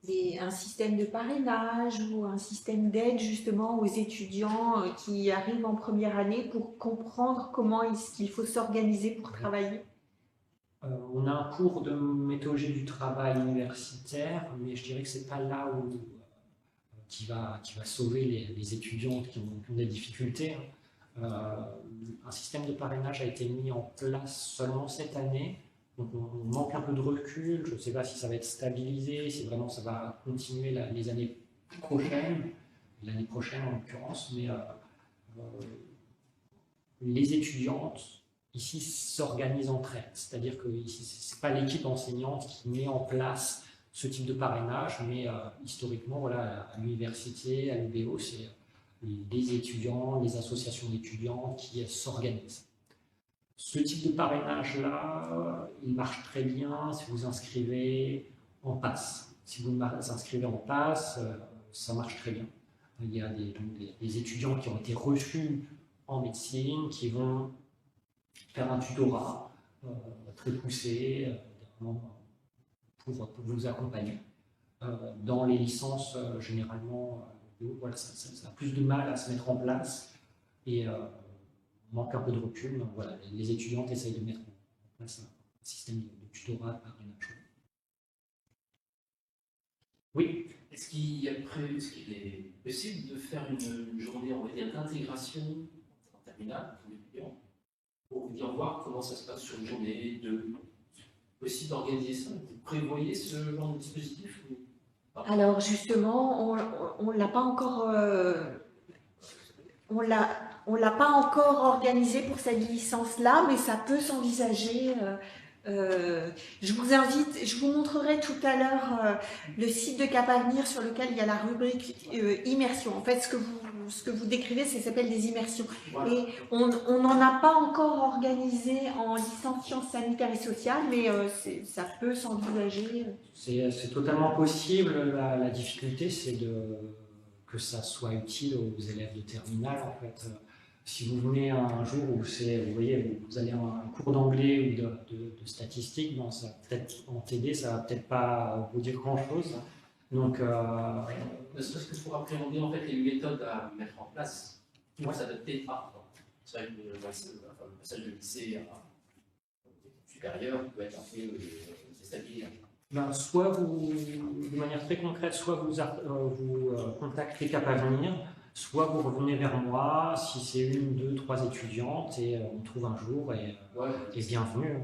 y a un système de parrainage ou un système d'aide justement aux étudiants qui arrivent en première année pour comprendre comment est-ce qu'il faut s'organiser pour travailler? On a un cours de méthodologie du travail universitaire, mais je dirais que ce n'est pas là qui va sauver les étudiants qui ont des difficultés. Un système de parrainage a été mis en place seulement cette année, donc on manque un peu de recul. Je ne sais pas si ça va être stabilisé, si vraiment ça va continuer les années prochaines, l'année prochaine en l'occurrence, mais les étudiantes ici s'organisent entre elles, c'est-à-dire que ici ce n'est pas l'équipe enseignante qui met en place ce type de parrainage, mais historiquement, voilà, à l'université, à l'UBO, c'est les étudiants, les associations d'étudiants qui s'organisent. Ce type de parrainage-là, il marche très bien si vous inscrivez en PASS. Si vous inscrivez en PASS, ça marche très bien. Il y a des étudiants qui ont été reçus en médecine, qui vont faire un tutorat très poussé pour vous accompagner. Dans les licences, généralement, voilà, ça a plus de mal à se mettre en place et on manque un peu de recul. Donc, voilà, les étudiantes essayent de mettre en place un système de tutorat par une autre. Oui. Est-ce qu'il est possible de faire une journée, on va dire, d'intégration en terminale pour l'étudiant, pour venir voir comment ça se passe sur une journée, possible d'organiser ça? Vous prévoyez ce genre de dispositif ou pas? Alors justement, on l'a pas encore, on l'a pas encore organisé pour cette licence-là, mais ça peut s'envisager Je vous invite, je vous montrerai tout à l'heure le site de Cap Avenir sur lequel il y a la rubrique immersion. En fait, ce que vous décrivez, ça s'appelle des immersions. Voilà. Et on n'en a pas encore organisé en licence sciences sanitaires et sociales, mais ça peut s'envisager. C'est totalement possible. La difficulté, c'est que ça soit utile aux élèves de terminale, en fait. Si vous venez un jour où vous voyez, vous allez à un cours d'anglais ou de statistiques, bon, ça va peut-être en TD, ça va peut-être pas vous dire grand-chose. Donc, Ne serait-ce que pour appréhender en fait les méthodes à mettre en place, pour Ouais. s'adapter à. C'est vrai que le passage de lycée à supérieur peut être un peu déstabilisant. ben, soit de manière très concrète, soit vous contactez Cap Avenir, soit vous revenez vers moi si c'est une, deux, trois étudiantes et on trouve un jour et bienvenue.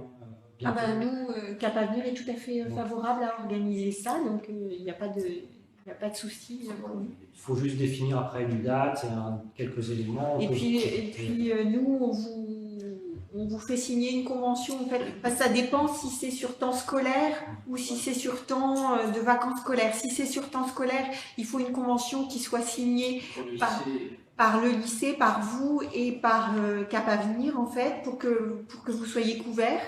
Ah ben, Bienvenue. nous, Cap Avenir est tout à fait favorable à organiser ça, donc il n'y a pas de souci. Il faut juste définir après une date et quelques éléments. Et puis nous, on vous fait signer une convention. En fait, parce que ça dépend si c'est sur temps scolaire ou si c'est sur temps de vacances scolaires. Si c'est sur temps scolaire, il faut une convention qui soit signée Pour le par- lycée, par le lycée, par vous et par Cap Avenir, en fait, pour que vous soyez couverts,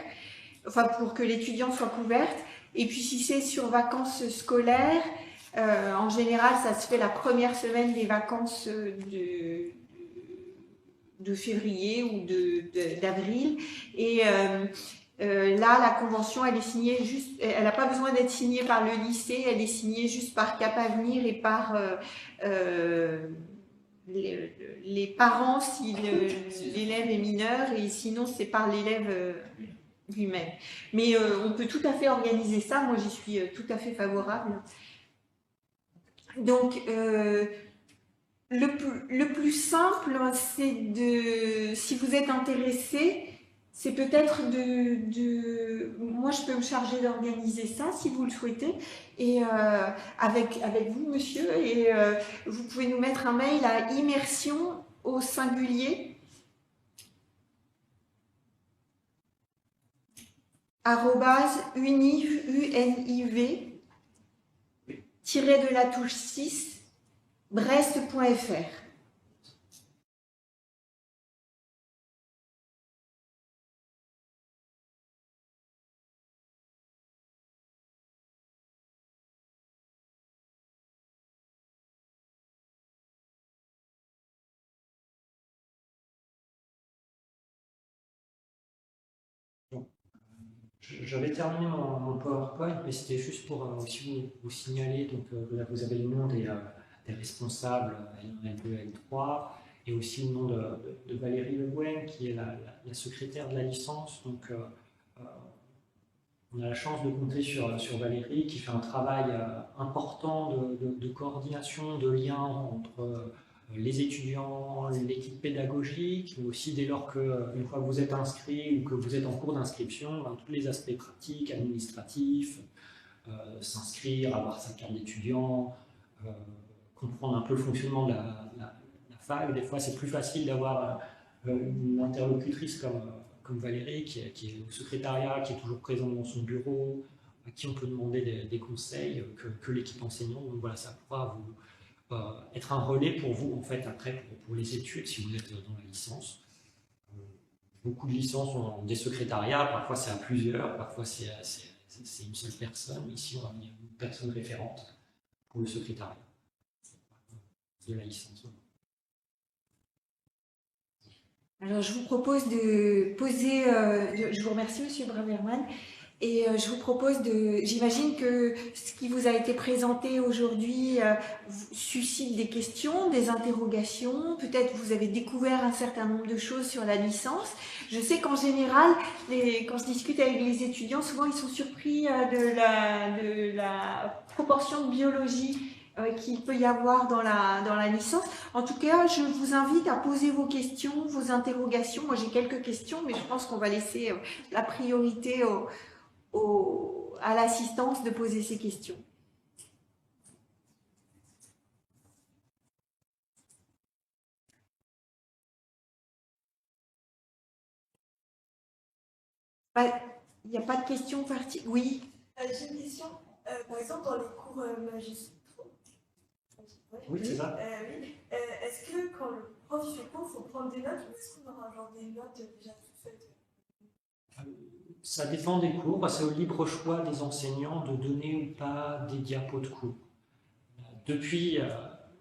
enfin pour que l'étudiant soit couverte. Et puis si c'est sur vacances scolaires, en général, ça se fait la première semaine des vacances de février ou d'avril. Et là, la convention, elle est signée juste, elle n'a pas besoin d'être signée par le lycée, elle est signée juste par Cap Avenir et par les parents si l'élève est mineur, et sinon c'est par l'élève lui-même. Mais on peut tout à fait organiser ça, moi j'y suis tout à fait favorable. Donc, le plus simple, c'est si vous êtes intéressé, c'est peut-être moi je peux me charger d'organiser ça si vous le souhaitez, et avec vous monsieur, et vous pouvez nous mettre un mail à immersion au singulier @univ tiré de la touche 6 brest.fr. J'avais terminé mon PowerPoint, mais c'était juste pour aussi vous signaler, donc là vous avez le nom des responsables L1, L2, L3, et aussi le nom de Valérie Le Guen, qui est la secrétaire de la licence. Donc on a la chance de compter sur Valérie, qui fait un travail important de coordination, de lien entre les étudiants, l'équipe pédagogique, mais aussi dès lors qu'une fois que vous êtes inscrit ou que vous êtes en cours d'inscription, tous les aspects pratiques, administratifs, s'inscrire, avoir sa carte d'étudiant, comprendre un peu le fonctionnement de la fac. Des fois, c'est plus facile d'avoir une interlocutrice comme Valérie, qui est au secrétariat, qui est toujours présente dans son bureau, à qui on peut demander des conseils que l'équipe enseignante. Donc voilà, ça pourra vous être un relais pour vous, en fait, après, pour les études, si vous êtes dans la licence. Beaucoup de licences ont des secrétariats, parfois c'est à plusieurs, parfois c'est une seule personne. Ici, on a une personne référente pour le secrétariat de la licence. Alors, je vous propose de poser, je vous remercie, Monsieur Braverman, et je vous propose j'imagine que ce qui vous a été présenté aujourd'hui suscite des questions, des interrogations, peut-être vous avez découvert un certain nombre de choses sur la licence. Je sais qu'en général, quand je discute avec les étudiants, souvent ils sont surpris de la proportion de biologie qu'il peut y avoir dans la licence. En tout cas, je vous invite à poser vos questions, vos interrogations. Moi, j'ai quelques questions, mais je pense qu'on va laisser la priorité à l'assistance de poser ces questions. Il Il n'y a pas de questions particulières. Oui. J'ai une question. Par exemple, dans les cours magistraux, Oui, c'est ça. oui. Est-ce que quand le prof fait cours, il faut prendre des notes ou est-ce qu'on aura genre des notes déjà toutes faites? Ça dépend des cours, c'est au libre choix des enseignants de donner ou pas des diapos de cours. Depuis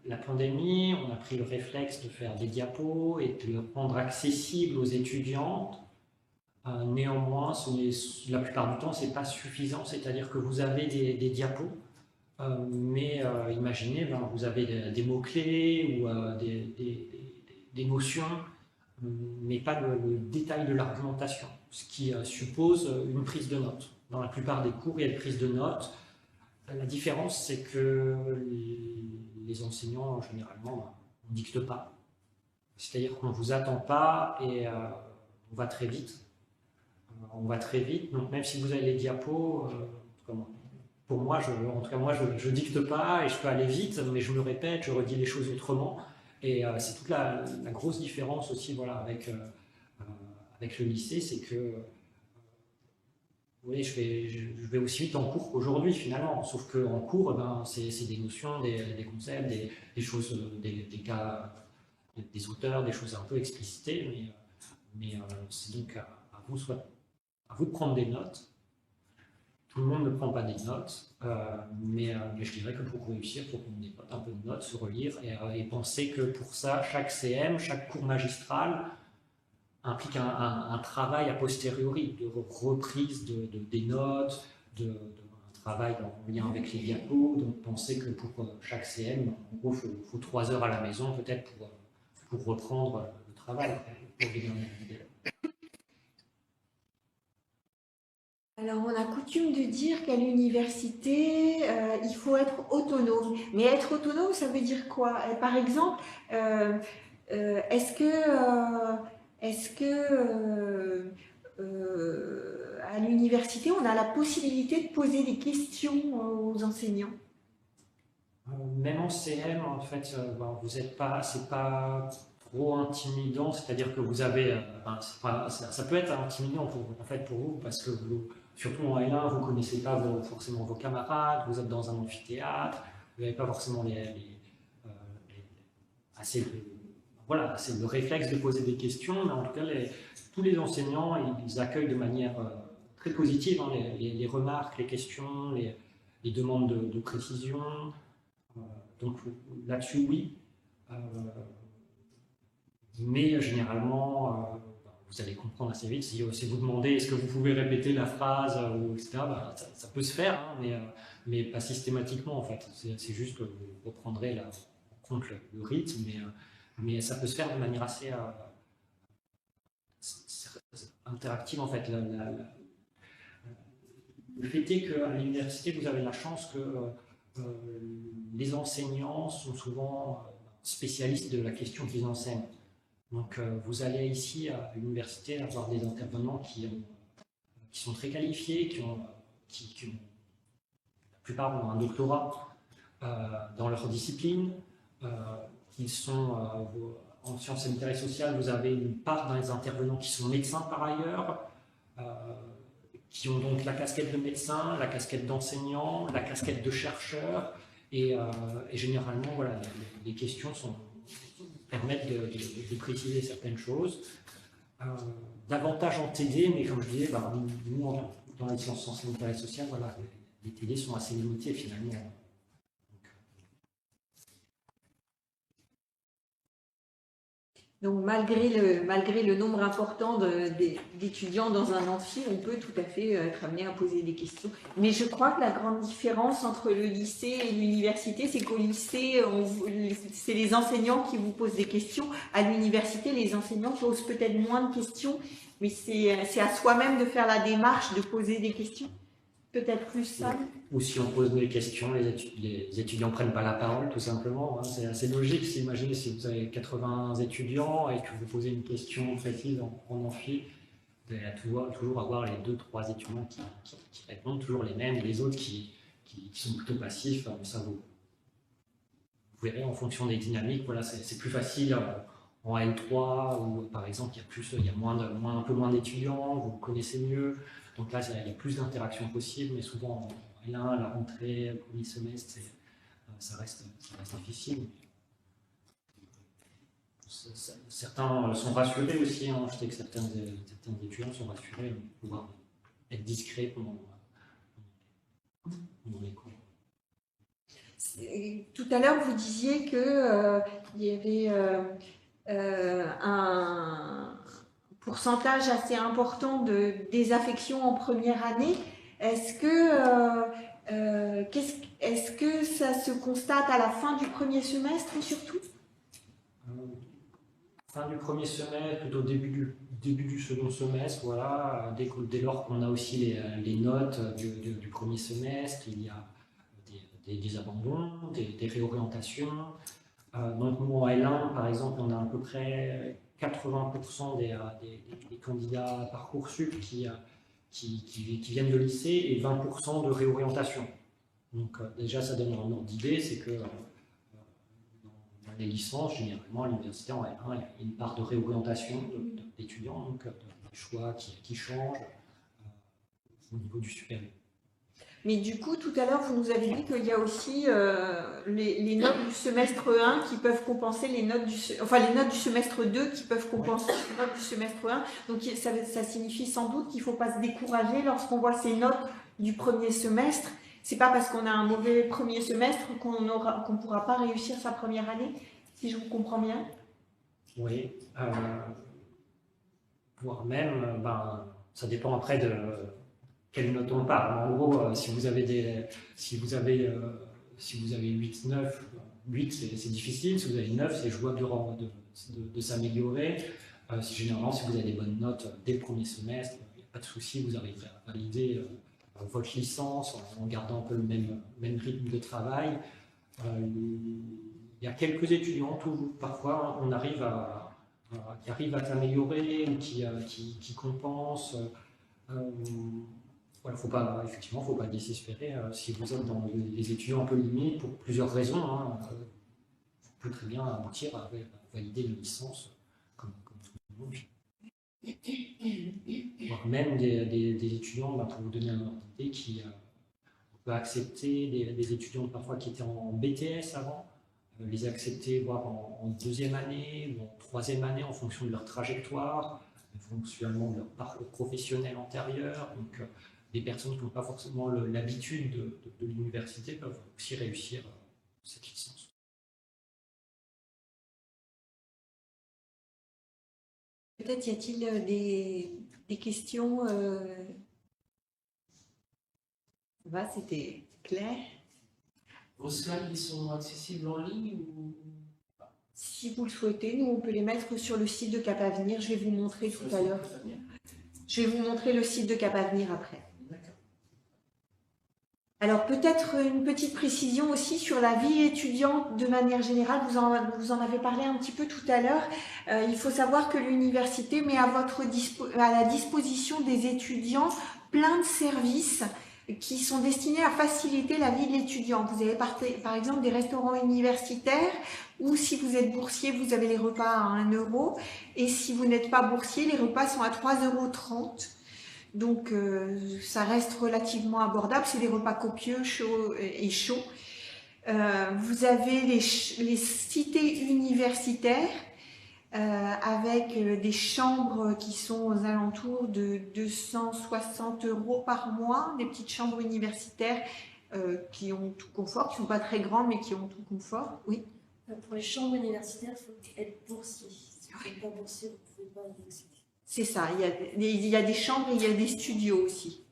la pandémie, on a pris le réflexe de faire des diapos et de le rendre accessible aux étudiantes. Néanmoins, la plupart du temps, ce n'est pas suffisant, c'est-à-dire que vous avez des diapos, mais imaginez, vous avez des mots-clés ou des notions, mais pas le détail de l'argumentation, ce qui suppose une prise de notes. Dans la plupart des cours, il y a une prise de notes. La différence, c'est que les enseignants, généralement, ne dictent pas. C'est-à-dire qu'on ne vous attend pas et on va très vite. Donc même si vous avez les diapos, pour moi, en tout cas moi, je dicte pas et je peux aller vite, mais je me répète, je redis les choses autrement. Et c'est toute la grosse différence aussi, voilà, avec le lycée, c'est que oui, je vais aussi vite en cours qu'aujourd'hui finalement, sauf qu'en cours, c'est des notions, des concepts, des choses, des cas, des auteurs, des choses un peu explicitées, mais c'est donc à vous de prendre des notes. Tout le monde ne prend pas des notes, mais je dirais que pour réussir, il faut prendre des notes, un peu de notes, se relire et penser que pour ça, chaque CM, chaque cours magistral implique un travail a posteriori, de reprise des notes, un travail en lien avec les diapos. Donc pensez que pour chaque CM, en gros, il faut 3 heures à la maison peut-être pour reprendre le travail, pour venir en vidéo. Alors, on a coutume de dire qu'à l'université, il faut être autonome. Mais être autonome, ça veut dire quoi? Par exemple, est-ce que à l'université, on a la possibilité de poser des questions aux enseignants? Même en CM, en fait, vous êtes pas, c'est pas trop intimidant, c'est-à-dire que vous avez, ça peut être intimidant pour vous, parce que surtout en L1, vous ne connaissez pas forcément vos camarades, vous êtes dans un amphithéâtre, vous n'avez pas forcément c'est le réflexe de poser des questions, mais en tout cas, tous les enseignants, ils accueillent de manière très positive les remarques, les questions, les demandes de précision. Donc là-dessus, oui. Mais généralement, vous allez comprendre assez vite. Si vous demandez est-ce que vous pouvez répéter la phrase, etc., ça peut se faire, hein, mais pas systématiquement en fait. C'est juste que vous reprendrez en compte le rythme, mais ça peut se faire de manière assez interactive en fait. Le fait est qu'à l'université, vous avez la chance que les enseignants sont souvent spécialistes de la question qu'ils enseignent. Donc vous allez ici à l'université avoir des intervenants qui sont très qualifiés, qui la plupart ont un doctorat dans leur discipline, qui sont en sciences sanitaires et sociales, vous avez une part dans les intervenants qui sont médecins par ailleurs, qui ont donc la casquette de médecin, la casquette d'enseignant, la casquette de chercheur, et généralement, voilà, les questions permettent de préciser certaines choses. Davantage en TD, mais comme je disais, nous, dans les sciences sanitaires et sociales, voilà, les TD sont assez limités finalement. Donc malgré le nombre important d'étudiants dans un amphi, on peut tout à fait être amené à poser des questions. Mais je crois que la grande différence entre le lycée et l'université, c'est qu'au lycée, c'est les enseignants qui vous posent des questions. À l'université, les enseignants posent peut-être moins de questions, mais c'est à soi-même de faire la démarche de poser des questions. Peut-être plus ça. Ou si on pose des questions, les étudiants ne prennent pas la parole, tout simplement. Hein. C'est assez logique. Imaginez si vous avez 80 étudiants et que vous posez une question précise en amphi, vous allez toujours avoir les 2-3 étudiants qui répondent toujours les mêmes, et les autres qui sont plutôt passifs. Ça vous verrez en fonction des dynamiques. Voilà, c'est plus facile en L3 où, par exemple, il y a un peu moins d'étudiants, vous connaissez mieux. Donc là, il y a plus d'interactions possibles, mais souvent, en L1, la rentrée, le premier semestre, ça reste difficile. Certains sont rassurés aussi, hein. Je sais que certains étudiants sont rassurés de pouvoir être discrets pendant les cours. Tout à l'heure, vous disiez qu'il y avait un pourcentage assez important de désaffection en première année. Est-ce que ça se constate à la fin du premier semestre surtout? Fin du premier semestre, plutôt début du second semestre, voilà, dès lors qu'on a aussi les notes du premier semestre, il y a des abandons, des réorientations. Donc nous, en L1, par exemple, on a à peu près 80% des candidats Parcoursup qui viennent de lycée et 20% de réorientation. Donc déjà, ça donne un ordre d'idée, c'est que dans les licences, généralement, à l'université, en L1, il y a une part de réorientation d'étudiants, donc des choix qui changent au niveau du supérieur. Mais du coup, tout à l'heure, vous nous avez dit qu'il y a aussi les notes du semestre 1 qui peuvent compenser les notes du semestre 2 qui peuvent compenser les notes du semestre 1. Donc ça signifie sans doute qu'il ne faut pas se décourager lorsqu'on voit ces notes du premier semestre. C'est pas parce qu'on a un mauvais premier semestre qu'on ne pourra pas réussir sa première année, si je vous comprends bien. Oui. Voire même, ça dépend après de quelle note on parle. En gros, si vous avez 8, 9, 8 c'est difficile, si vous avez 9, c'est jouable de s'améliorer. Généralement, si vous avez des bonnes notes dès le premier semestre, il n'y a pas de souci, vous arriverez à valider votre licence en gardant un peu le même rythme de travail. Il y a quelques étudiants, parfois on arrive qui arrivent à s'améliorer ou qui compensent. Voilà, effectivement, il ne faut pas désespérer. Si vous êtes dans les étudiants un peu limites, pour plusieurs raisons, hein, vous pouvez très bien aboutir à valider une licence comme tout le monde. Voire même des étudiants, pour vous donner un ordre d'idée, qui peut accepter des étudiants parfois qui étaient en BTS avant, les accepter voire en deuxième année ou en troisième année en fonction de leur trajectoire, éventuellement de leur parcours professionnel antérieur. Donc, des personnes qui n'ont pas forcément l'habitude de l'université peuvent aussi réussir cette licence. Peut-être y a-t-il des questions c'était clair. Vos slides, ils sont accessibles en ligne ou... Si vous le souhaitez, nous, on peut les mettre sur le site de Cap Avenir. Je vais vous montrer tout à l'heure. Je vais vous montrer le site de Cap Avenir après. Alors, peut-être une petite précision aussi sur la vie étudiante de manière générale. Vous en avez parlé un petit peu tout à l'heure. Il faut savoir que l'université met à la disposition des étudiants plein de services qui sont destinés à faciliter la vie de l'étudiant. Vous avez par exemple des restaurants universitaires ou si vous êtes boursier, vous avez les repas à 1 €. Et si vous n'êtes pas boursier, les repas sont à 3,30 €. Donc, ça reste relativement abordable. C'est des repas copieux, chauds et chauds. Vous avez les cités universitaires avec des chambres qui sont aux alentours de 260 € par mois, des petites chambres universitaires qui ont tout confort, qui ne sont pas très grandes mais qui ont tout confort. Oui. Pour les chambres universitaires, il faut être boursier. Si vous n'êtes pas boursier, vous ne pouvez pas y accéder. C'est ça, il y a des chambres et il y a des studios aussi.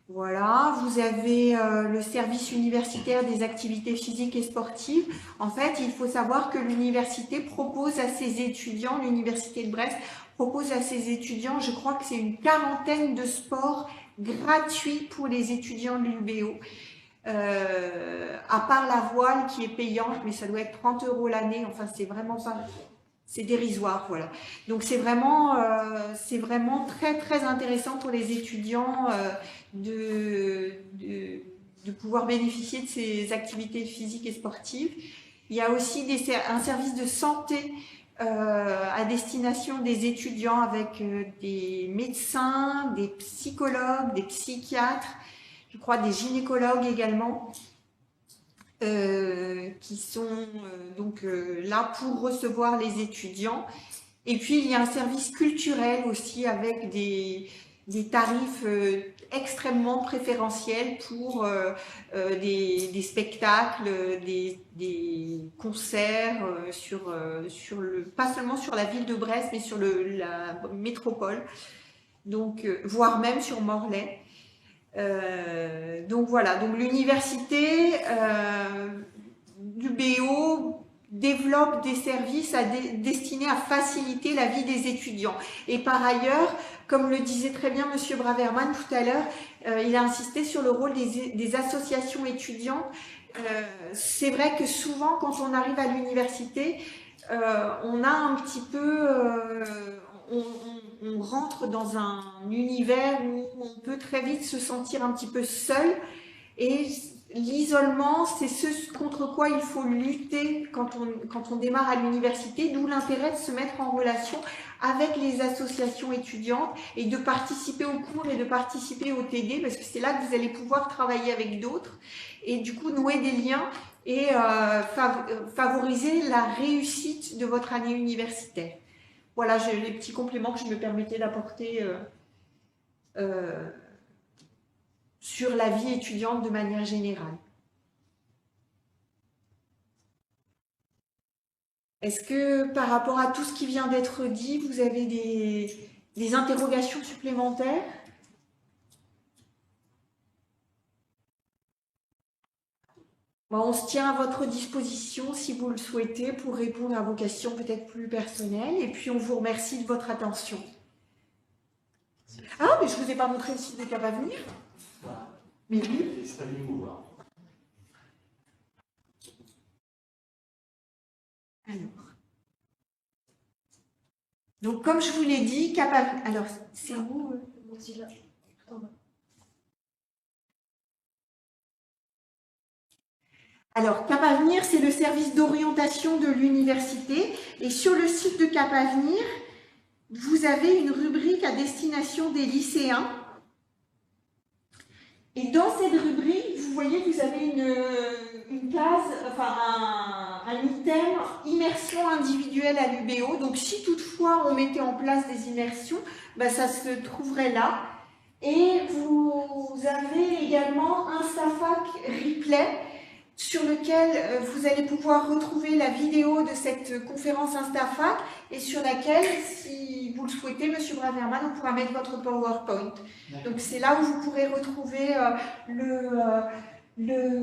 Voilà, vous avez le service universitaire des activités physiques et sportives. En fait, il faut savoir que l'université propose à ses étudiants, l'université de Brest propose à ses étudiants, je crois que c'est une 40aine de sports gratuits pour les étudiants de l'UBO. À part la voile qui est payante, mais ça doit être 30 € l'année, enfin c'est vraiment pas... C'est dérisoire, voilà. Donc c'est vraiment très très intéressant pour les étudiants de pouvoir bénéficier de ces activités physiques et sportives. Il y a aussi un service de santé à destination des étudiants avec des médecins, des psychologues, des psychiatres, je crois des gynécologues également, qui sont donc là pour recevoir les étudiants. Et puis il y a un service culturel aussi avec des tarifs extrêmement préférentiels pour des spectacles, des concerts pas seulement sur la ville de Brest, mais sur la métropole, donc voire même sur Morlaix. Donc voilà, donc l'université l'UBO développe des services destinés à faciliter la vie des étudiants. Et par ailleurs, comme le disait très bien Monsieur Braverman tout à l'heure, il a insisté sur le rôle des associations étudiantes. C'est vrai que souvent, quand on arrive à l'université, on a un petit peu... on rentre dans un univers où on peut très vite se sentir un petit peu seul, et l'isolement, c'est ce contre quoi il faut lutter quand on démarre à l'université, d'où l'intérêt de se mettre en relation avec les associations étudiantes et de participer aux cours et de participer au TD, parce que c'est là que vous allez pouvoir travailler avec d'autres et du coup nouer des liens et favoriser la réussite de votre année universitaire. Voilà les petits compléments que je me permettais d'apporter sur la vie étudiante de manière générale. Est-ce que par rapport à tout ce qui vient d'être dit, vous avez des interrogations supplémentaires ? Bon, on se tient à votre disposition si vous le souhaitez pour répondre à vos questions peut-être plus personnelles, et puis on vous remercie de votre attention. Ah, mais je ne vous ai pas montré le site de Cap Avenir. Mais oui. Alors. Donc, comme je vous l'ai dit, Cap Avenir. Alors, c'est où Mozilla, tout en bas. Alors, Cap Avenir, c'est le service d'orientation de l'université. Et sur le site de Cap Avenir, vous avez une rubrique à destination des lycéens. Et dans cette rubrique, vous voyez, vous avez une case, enfin un item immersion individuelle à l'UBO. Donc, si toutefois on mettait en place des immersions, ben, ça se trouverait là. Et vous avez également un Instafac Replay sur lequel vous allez pouvoir retrouver la vidéo de cette conférence Instafac et sur laquelle, si vous le souhaitez, Monsieur Braverman, on pourra mettre votre PowerPoint. Donc c'est là où vous pourrez retrouver le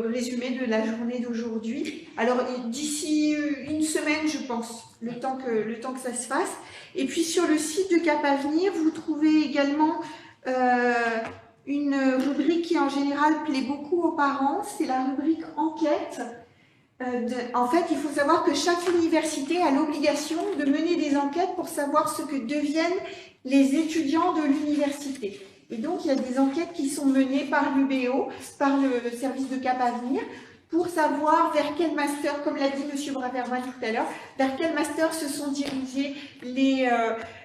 résumé de la journée d'aujourd'hui. Alors d'ici une semaine, je pense, le temps que ça se fasse. Et puis sur le site de Cap Avenir, vous trouvez également une rubrique qui en général plaît beaucoup aux parents, c'est la rubrique enquête. En fait, il faut savoir que chaque université a l'obligation de mener des enquêtes pour savoir ce que deviennent les étudiants de l'université. Et donc, il y a des enquêtes qui sont menées par l'UBO, par le service de Cap Avenir, pour savoir vers quel master, comme l'a dit M. Braverman tout à l'heure, vers quel master se sont dirigés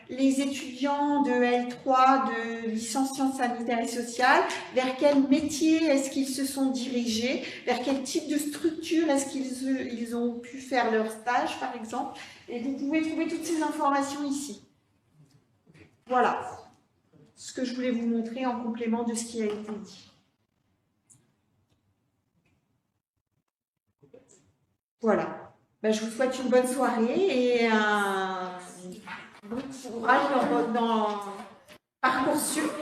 les étudiants de L3 de licence sciences sanitaires et sociales, vers quel métier est-ce qu'ils se sont dirigés, vers quel type de structure est-ce qu'ils ont pu faire leur stage, par exemple. Et vous pouvez trouver toutes ces informations ici. Voilà ce que je voulais vous montrer en complément de ce qui a été dit. Voilà. Ben, je vous souhaite une bonne soirée et un bon courage dans Parcoursup.